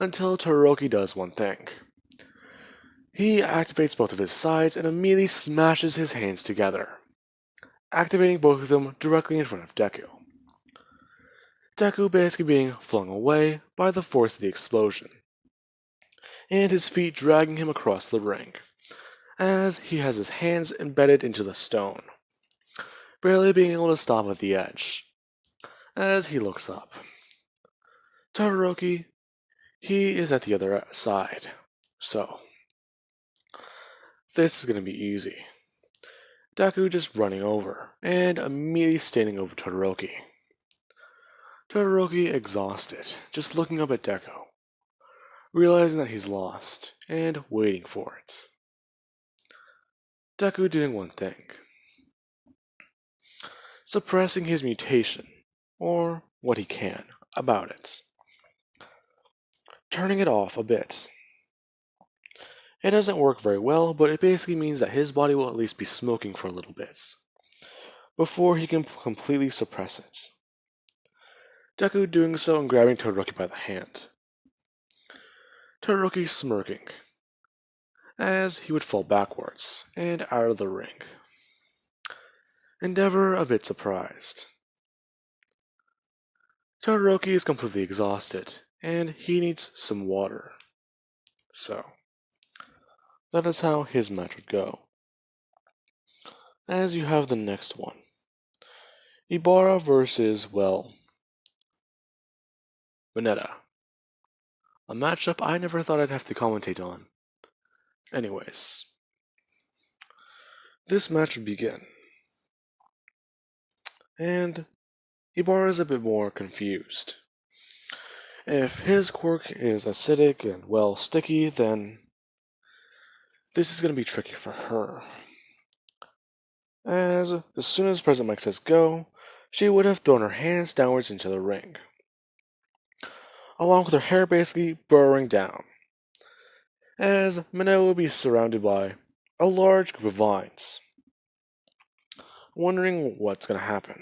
Until Todoroki does one thing. He activates both of his sides and immediately smashes his hands together, activating both of them directly in front of Deku. Deku basically being flung away by the force of the explosion, and his feet dragging him across the ring, as he has his hands embedded into the stone, barely being able to stop at the edge. As he looks up, Todoroki, he is at the other side, so this is going to be easy. Deku just running over, and immediately standing over Todoroki. Todoroki exhausted, just looking up at Deku, realizing that he's lost, and waiting for it. Deku doing one thing. Suppressing his mutation, or what he can, about it. Turning it off a bit. It doesn't work very well, but it basically means that his body will at least be smoking for a little bit, before he can completely suppress it. Deku doing so and grabbing Todoroki by the hand. Todoroki smirking, as he would fall backwards, and out of the ring. Endeavor a bit surprised. Todoroki is completely exhausted, and he needs some water. So, that is how his match would go. As you have the next one. Ibarra versus, well, Mineta. A matchup I never thought I'd have to commentate on. Anyways. This match would begin. And Ibarra is a bit more confused. If his quirk is acidic and, well, sticky, then this is going to be tricky for her. As soon as President Mike says go, she would have thrown her hands downwards into the ring, along with her hair basically burrowing down, as Mineta would be surrounded by a large group of vines, wondering what's going to happen.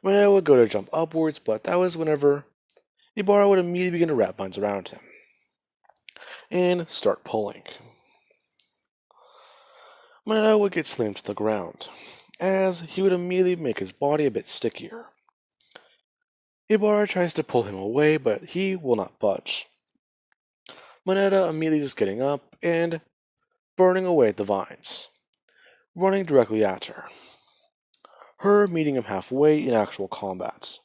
Mineta would go to jump upwards, but that was whenever Ibarra would immediately begin to wrap vines around him, and start pulling. Mineta would get slammed to the ground, as he would immediately make his body a bit stickier. Ibarra tries to pull him away, but he will not budge. Mineta immediately just getting up and burning away at the vines, running directly at her. Her meeting him halfway in actual combat,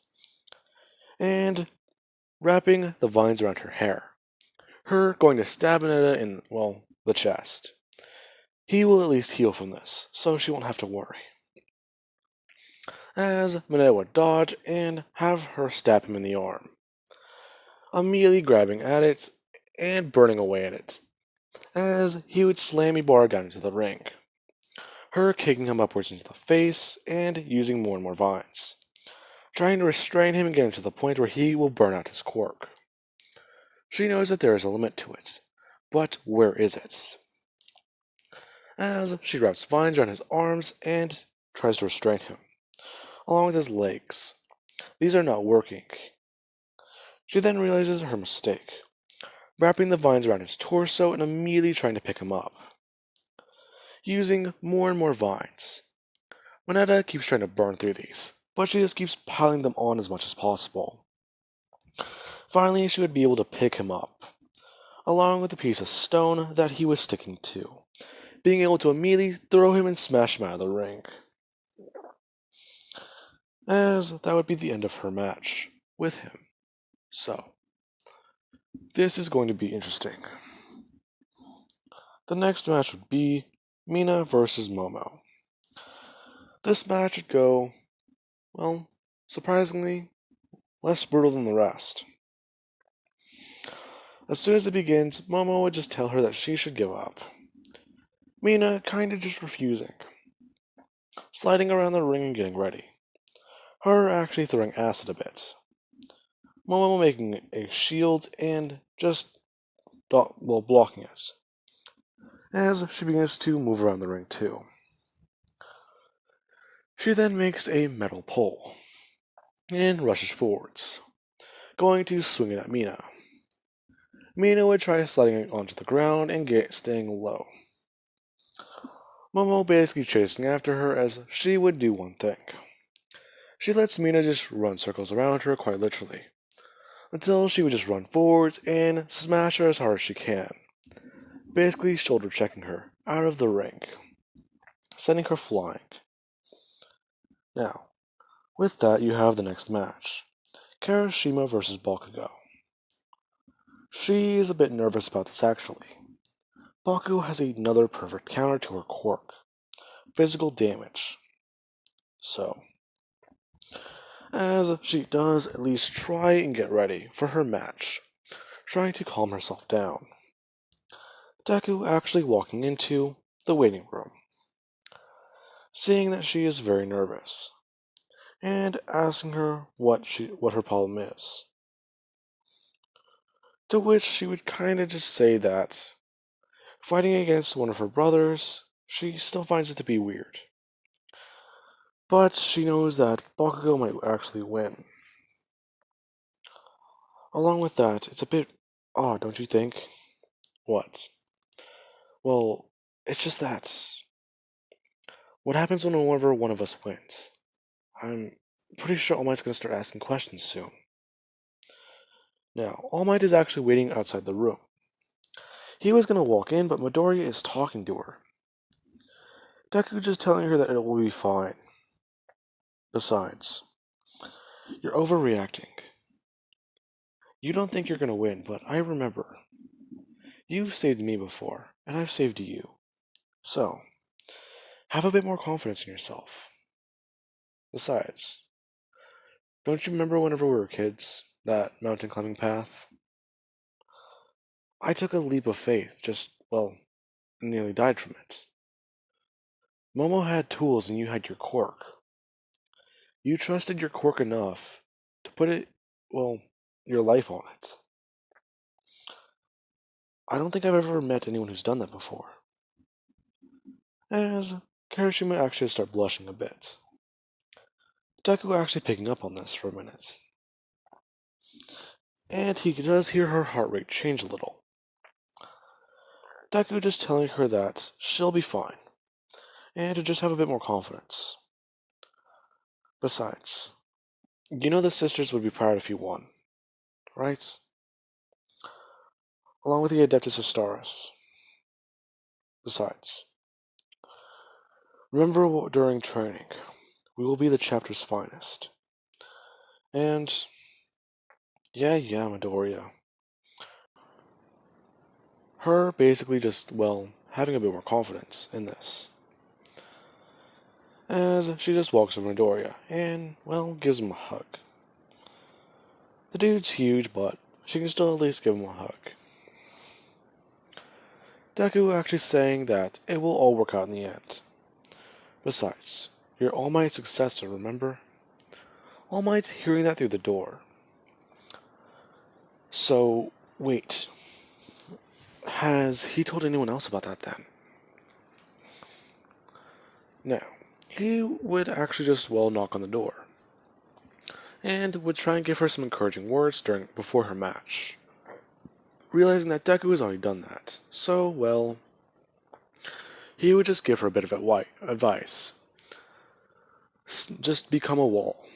and wrapping the vines around her hair. Her going to stab Mineta in, well, the chest. He will at least heal from this, so she won't have to worry. As Mineta would dodge and have her stab him in the arm, immediately grabbing at it and burning away at it, as he would slam Ibarra down into the ring, her kicking him upwards into the face and using more and more vines, trying to restrain him and get him to the point where he will burn out his quirk. She knows that there is a limit to it, but where is it? As she wraps vines around his arms and tries to restrain him, along with his legs. These are not working. She then realizes her mistake, wrapping the vines around his torso and immediately trying to pick him up, using more and more vines. Mineta keeps trying to burn through these, but she just keeps piling them on as much as possible. Finally, she would be able to pick him up, along with the piece of stone that he was sticking to, being able to immediately throw him and smash him out of the ring. As that would be the end of her match with him. So, this is going to be interesting. The next match would be Mina versus Momo. This match would go, well, surprisingly, less brutal than the rest. As soon as it begins, Momo would just tell her that she should give up. Mina kinda just refusing, sliding around the ring and getting ready. Her actually throwing acid a bit. Momo making a shield and just, blocking it, as she begins to move around the ring too. She then makes a metal pole and rushes forwards, going to swing it at Mina. Mina would try sliding it onto the ground and staying low. Momo basically chasing after her as she would do one thing. She lets Mina just run circles around her quite literally, until she would just run forwards and smash her as hard as she can, basically shoulder checking her out of the ring, sending her flying. Now, with that you have the next match, Kirishima versus Bakugo. She is a bit nervous about this actually. Bakugo has another perfect counter to her quirk, physical damage. So, as she does at least try and get ready for her match, trying to calm herself down. Deku actually walking into the waiting room, seeing that she is very nervous, and asking her what her problem is. To which she would kinda just say that fighting against one of her brothers, she still finds it to be weird. But she knows that Bakugo might actually win. Along with that, it's a bit odd, don't you think? What? Well, it's just that. What happens whenever one of us wins? I'm pretty sure All Might's gonna start asking questions soon. Now, All Might is actually waiting outside the room. He was gonna walk in, but Midoriya is talking to her. Deku just telling her that it will be fine. Besides, you're overreacting. You don't think you're gonna win, but I remember. You've saved me before, and I've saved you. So, have a bit more confidence in yourself. Besides, don't you remember whenever we were kids, that mountain climbing path? I took a leap of faith, nearly died from it. Momo had tools and you had your quirk. You trusted your quirk enough to put your life on it. I don't think I've ever met anyone who's done that before. As Kirishima actually started blushing a bit. Deku actually picking up on this for a minute. And he does hear her heart rate change a little. Deku just telling her that she'll be fine, and to just have a bit more confidence. Besides, you know the sisters would be proud if you won, right? Along with the Adeptus Astaris. Besides, remember during training, we will be the chapter's finest. And, yeah, Midoriya. Her basically just, having a bit more confidence in this. As she just walks over Midoriya and, gives him a hug. The dude's huge, but she can still at least give him a hug. Deku actually saying that it will all work out in the end. Besides, you're All Might's successor, remember? All Might's hearing that through the door. So, wait. Has he told anyone else about that then? No. He would actually just, knock on the door. And would try and give her some encouraging words before her match. Realizing that Deku has already done that. So, he would just give her a bit of advice. Just become a wall.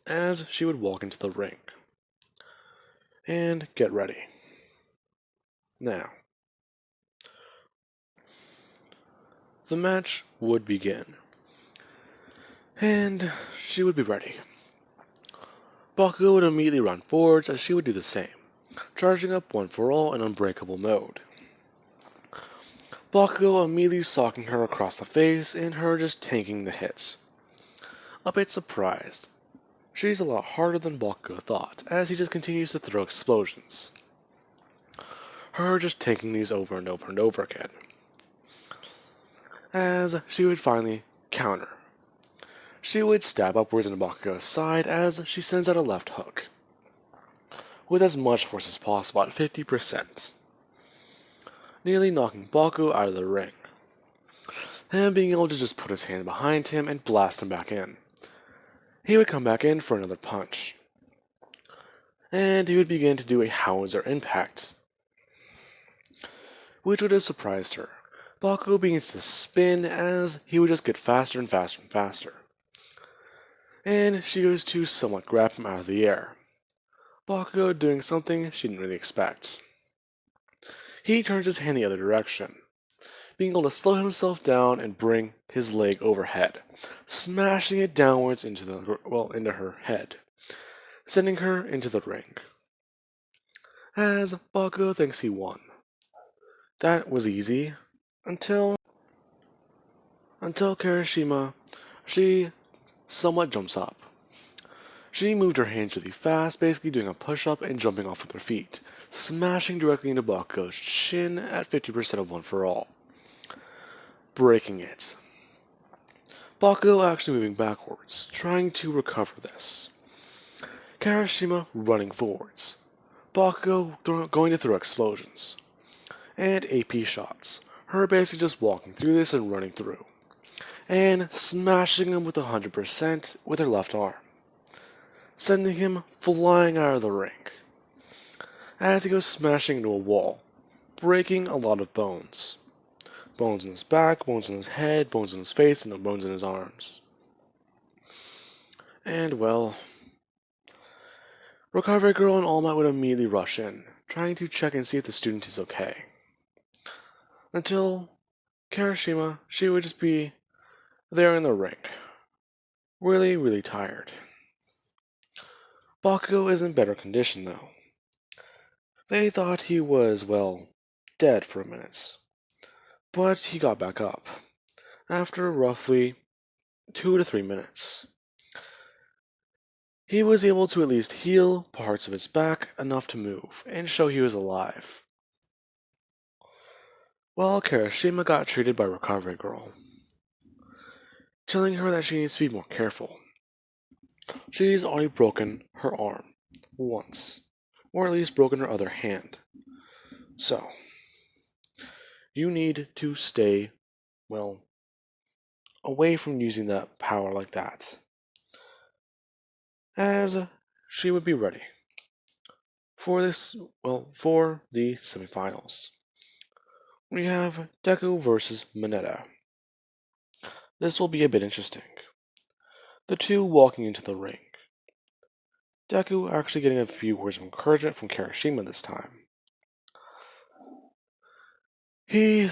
As she would walk into the ring. And get ready. Now, the match would begin. And she would be ready. Bakugo would immediately run forwards as she would do the same, charging up One for All in Unbreakable mode. Bakugo immediately socking her across the face and her just tanking the hits. A bit surprised. She's a lot harder than Bakugo thought, as he just continues to throw explosions. Her just taking these over and over and over again. As she would finally counter. She would stab upwards into Bakugo's side as she sends out a left hook, with as much force as possible at 50%, nearly knocking Bakugo out of the ring, and being able to just put his hand behind him and blast him back in. He would come back in for another punch, and he would begin to do a howitzer impact, which would have surprised her. Bakugo begins to spin as he would just get faster and faster and faster. And she goes to somewhat grab him out of the air. Bakugo doing something she didn't really expect. He turns his hand the other direction, being able to slow himself down and bring his leg overhead, smashing it downwards into her head, sending her into the ring. As Bakugo thinks he won. That was easy, until Kirishima, she somewhat jumps up. She moved her hands really fast, basically doing a push-up and jumping off with her feet, smashing directly into Bakugo's chin at 50% of One for All, breaking it. Bakugo actually moving backwards, trying to recover this. Kirishima running forwards. Bakugo going to throw explosions. And AP shots. Her basically just walking through this and running through. And smashing him with 100% with her left arm, sending him flying out of the ring, as he goes smashing into a wall, breaking a lot of bones. Bones in his back, bones in his head, bones in his face, and bones in his arms. And Recovery Girl and All Might would immediately rush in, trying to check and see if the student is okay. Until Kirishima, she would just be there in the ring, really, really tired. Bakugo is in better condition though. They thought he was, dead for a minute. But he got back up, after roughly 2 to 3 minutes. He was able to at least heal parts of his back enough to move, and show he was alive. While Kirishima got treated by Recovery Girl, telling her that she needs to be more careful. She's already broken her arm once, or at least broken her other hand. So, you need to stay, away from using that power like that, as she would be ready for for the semifinals. We have Deku versus Mineta. This will be a bit interesting. The two walking into the ring. Deku actually getting a few words of encouragement from Kirishima this time. He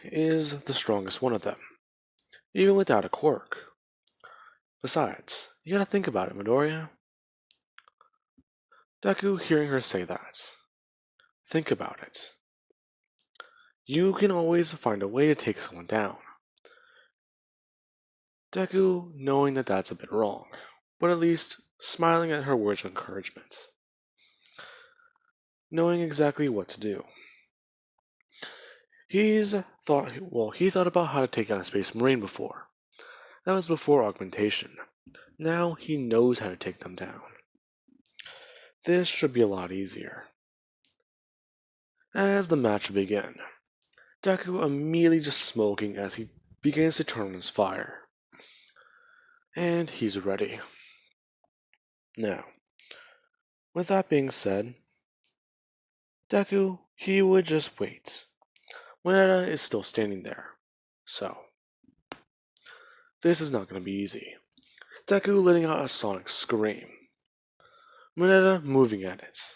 is the strongest one of them, even without a quirk. Besides, you gotta think about it, Midoriya. Deku hearing her say that. Think about it. You can always find a way to take someone down. Deku knowing that that's a bit wrong, but at least smiling at her words of encouragement. Knowing exactly what to do. He thought about how to take on a Space Marine before. That was before augmentation. Now he knows how to take them down. This should be a lot easier. As the match began, Deku immediately just smoking as he begins to turn on his fire. And he's ready. Now, with that being said, Deku, he would just wait. Mineta is still standing there. So, this is not going to be easy. Deku letting out a sonic scream. Mineta moving at it.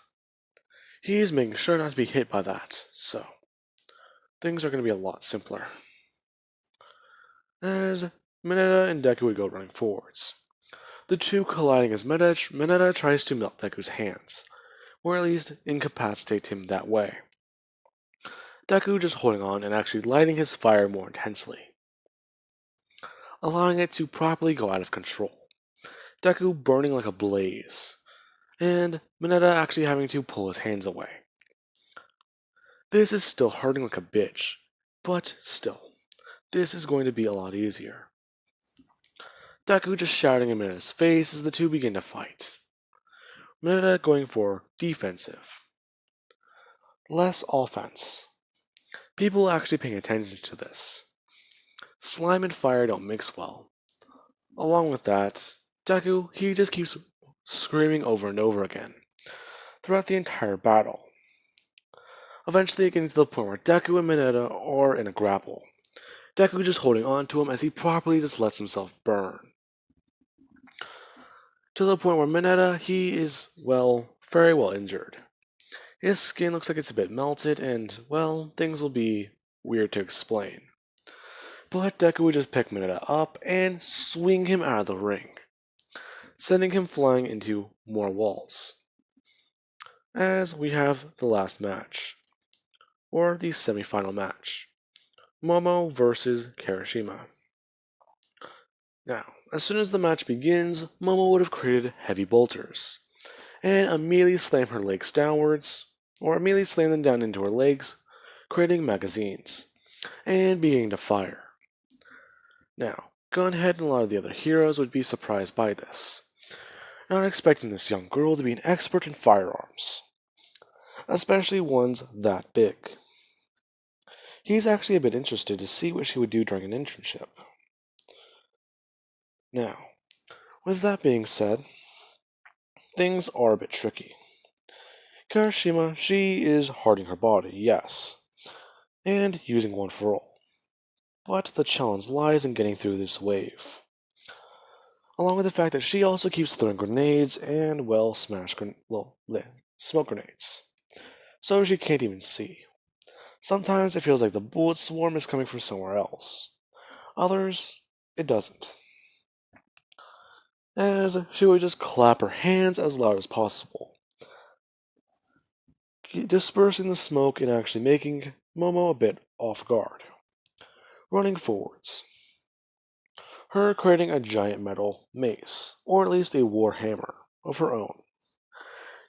He is making sure not to be hit by that, so things are going to be a lot simpler. As Mineta and Deku would go running forwards, the two colliding as Mineta tries to melt Deku's hands, or at least incapacitate him that way. Deku just holding on and actually lighting his fire more intensely, allowing it to properly go out of control. Deku burning like a blaze, and Mineta actually having to pull his hands away. This is still hurting like a bitch, but still, this is going to be a lot easier. Deku just shouting in Mineta's face as the two begin to fight. Mineta going for defensive. Less offense. People actually paying attention to this. Slime and fire don't mix well. Along with that, Deku, he just keeps screaming over and over again throughout the entire battle. Eventually getting to the point where Deku and Mineta are in a grapple. Deku just holding on to him as he properly just lets himself burn. To the point where Mineta, he is, very well injured. His skin looks like it's a bit melted and, things will be weird to explain. But Deku would just pick Mineta up and swing him out of the ring, sending him flying into more walls. As we have the last match, or the semi-final match, Momo versus Kirishima. Now, as soon as the match begins, Momo would have created heavy bolters, and immediately slam her legs downwards, or immediately slam them down into her legs, creating magazines, and beginning to fire. Now, Gunhead and a lot of the other heroes would be surprised by this, not expecting this young girl to be an expert in firearms, especially ones that big. He's actually a bit interested to see what she would do during an internship. Now, with that being said, things are a bit tricky. Kirishima, she is hardening her body, yes, and using one for all. But the challenge lies in getting through this wave. Along with the fact that she also keeps throwing grenades and, smoke grenades. So she can't even see. Sometimes it feels like the bullet swarm is coming from somewhere else. Others, it doesn't. As she would just clap her hands as loud as possible, dispersing the smoke and actually making Momo a bit off guard. Running forwards. Her creating a giant metal mace, or at least a war hammer, of her own.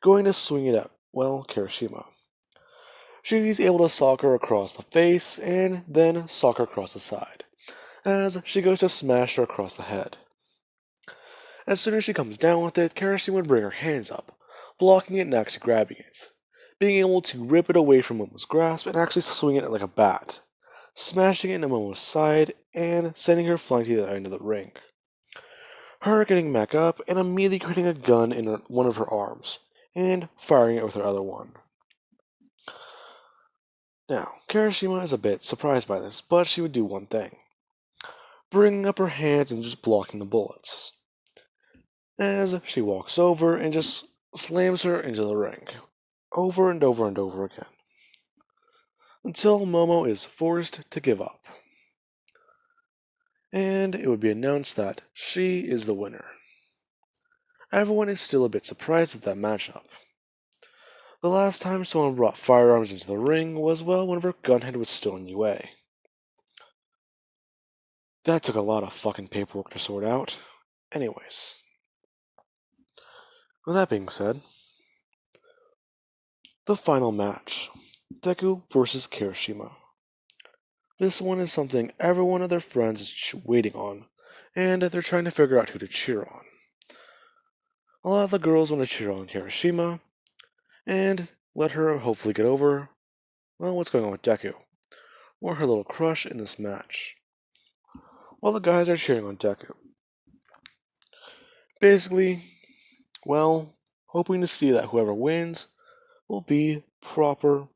Going to swing it at, Kirishima. She's able to sock her across the face and then sock her across the side, as she goes to smash her across the head. As soon as she comes down with it, Kirishima would bring her hands up, blocking it and actually grabbing it, being able to rip it away from Momo's grasp and actually swing it like a bat, smashing it into Momo's side and sending her flying to the end of the ring. Her getting back up and immediately creating a gun in one of her arms and firing it with her other one. Now, Kirishima is a bit surprised by this, but she would do one thing. Bringing up her hands and just blocking the bullets. As she walks over and just slams her into the ring, over and over and over again, until Momo is forced to give up. And it would be announced that she is the winner. Everyone is still a bit surprised at that matchup. The last time someone brought firearms into the ring was, whenever Gunhead was still in UA. That took a lot of fucking paperwork to sort out. Anyways. With that being said, the final match. Deku versus Kirishima. This one is something every one of their friends is waiting on, and they're trying to figure out who to cheer on. A lot of the girls want to cheer on Kirishima, and let her hopefully get over, well, what's going on with Deku, or her little crush in this match. While the guys are cheering on Deku. Basically, well, hoping to see that whoever wins will be proper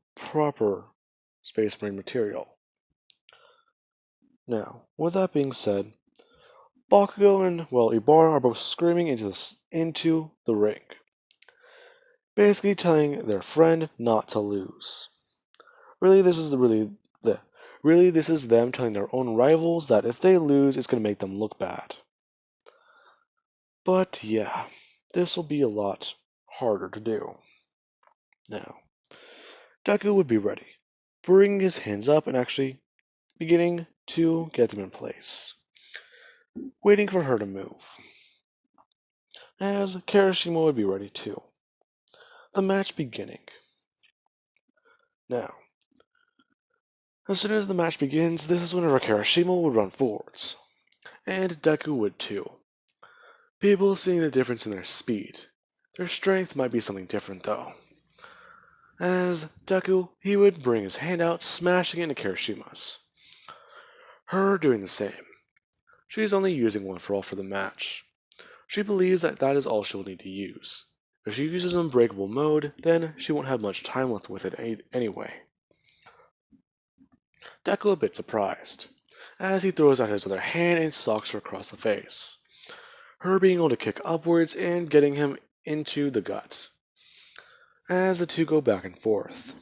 Space Marine material. Now, with that being said, Bakugo and, well, Ibarra are both screaming into the ring, basically telling their friend not to lose. Really, this is this is them telling their own rivals that if they lose, it's going to make them look bad. But yeah, this will be a lot harder to do. Now, Deku would be ready, bringing his hands up and actually beginning to get them in place, waiting for her to move. As Kirishima would be ready too. The match beginning. Now, as soon as the match begins, this is whenever Kirishima would run forwards, and Deku would too. People seeing the difference in their speed. Their strength might be something different though. As Deku, he would bring his hand out, smashing it into Kirishima's. Her doing the same. She's only using one for all for the match. She believes that that is all she'll need to use. If she uses Unbreakable mode, then she won't have much time left with it anyway. Deku a bit surprised, as he throws out his other hand and socks her across the face. Her being able to kick upwards and getting him into the gut, as the two go back and forth.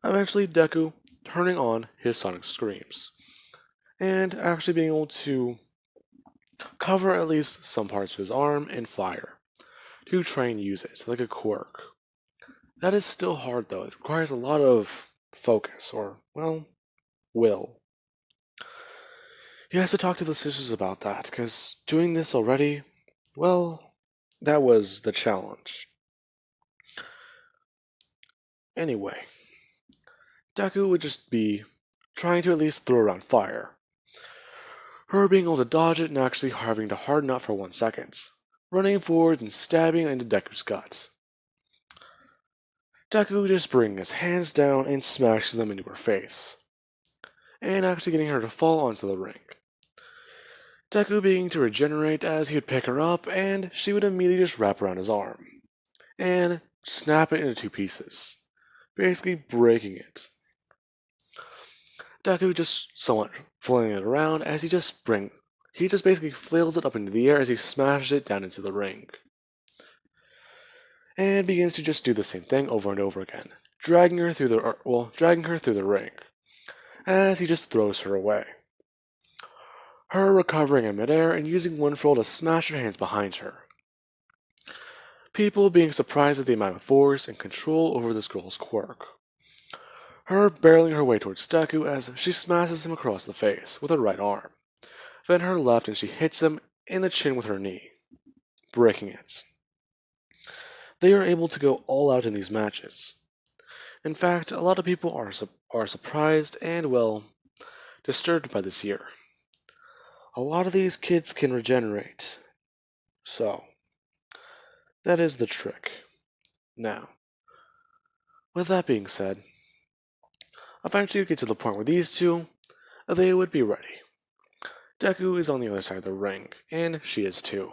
Eventually Deku turning on his sonic screams, and actually being able to cover at least some parts of his arm in fire, to try and use it like a quirk. That is still hard though, it requires a lot of focus, or, well, will. He has to talk to the sisters about that, because doing this already, well, that was the challenge. Anyway, Deku would just be trying to at least throw around fire. Her being able to dodge it and actually having to harden up for 1 second, running forward and stabbing into Deku's gut. Deku just bringing his hands down and smashing them into her face, and actually getting her to fall onto the ring. Deku being to regenerate as he would pick her up, and she would immediately just wrap around his arm, and snap it into 2 pieces, basically breaking it. Deku just somewhat flailing it around as he just basically flails it up into the air as he smashes it down into the ring. And begins to just do the same thing over and over again, dragging her through the ring, as he just throws her away. Her recovering in midair and using one for all to smash her hands behind her. People being surprised at the amount of force and control over this girl's quirk. Her barreling her way towards Deku as she smashes him across the face with her right arm. Then her left and she hits him in the chin with her knee, breaking it. They are able to go all out in these matches. In fact, a lot of people are surprised and, well, disturbed by this year. A lot of these kids can regenerate. So, that is the trick. Now, with that being said, eventually you get to the point where these two, they would be ready. Deku is on the other side of the ring, and she is too.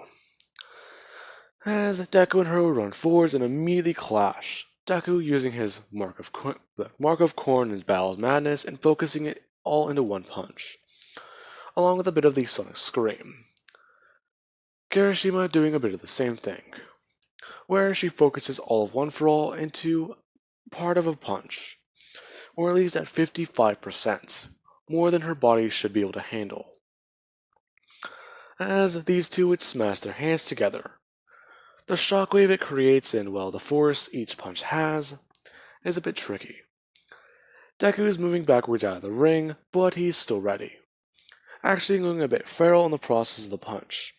As Deku and her would run forwards and immediately clash, Deku using his Mark of Corn in his Battle of Madness and focusing it all into one punch, along with a bit of the Sonic Scream. Kirishima doing a bit of the same thing, where she focuses all of One for All into part of a punch, or at least at 55%, more than her body should be able to handle. As these two would smash their hands together, the shockwave it creates and, well, the force each punch has is a bit tricky. Deku is moving backwards out of the ring, but he's still ready, actually going a bit feral in the process of the punch.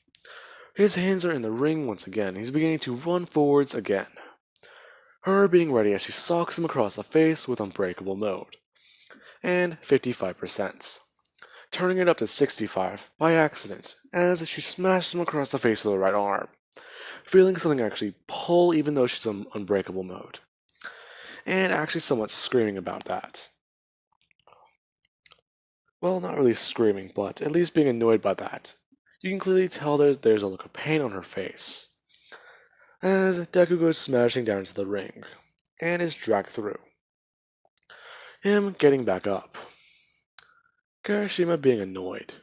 His hands are in the ring once again, he's beginning to run forwards again. Her being ready as she socks him across the face with Unbreakable mode, and 55%, turning it up to 65 by accident as she smashes him across the face with her right arm, feeling something actually pull even though she's in unbreakable mode, and actually somewhat screaming about that. Well, not really screaming, but at least being annoyed by that. You can clearly tell there's a look of pain on her face, as Deku goes smashing down into the ring, and is dragged through. Him getting back up. Kirishima being annoyed.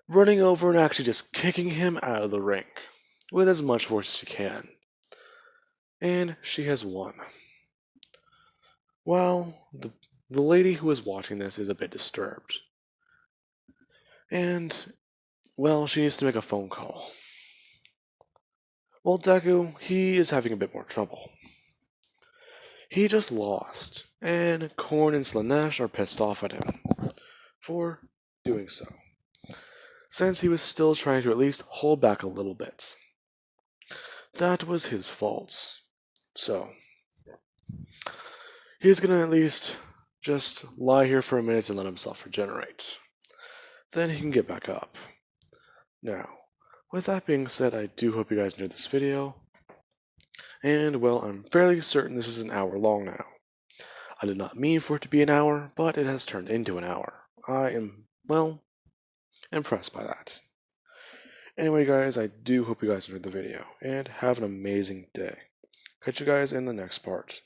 Running over and actually just kicking him out of the ring, with as much force as she can. And she has won. Well, the lady who is watching this is a bit disturbed. And, well, she needs to make a phone call. Well, Deku, he is having a bit more trouble. He just lost, and Korn and Slanesh are pissed off at him for doing so, since he was still trying to at least hold back a little bit. That was his fault. So, he's gonna at least just lie here for a minute and let himself regenerate. Then he can get back up. Now, with that being said, I do hope you guys enjoyed this video. And, well, I'm fairly certain this is an hour long now. I did not mean for it to be an hour, but it has turned into an hour. I am, well, impressed by that. Anyway, guys, I do hope you guys enjoyed the video, and have an amazing day. Catch you guys in the next part.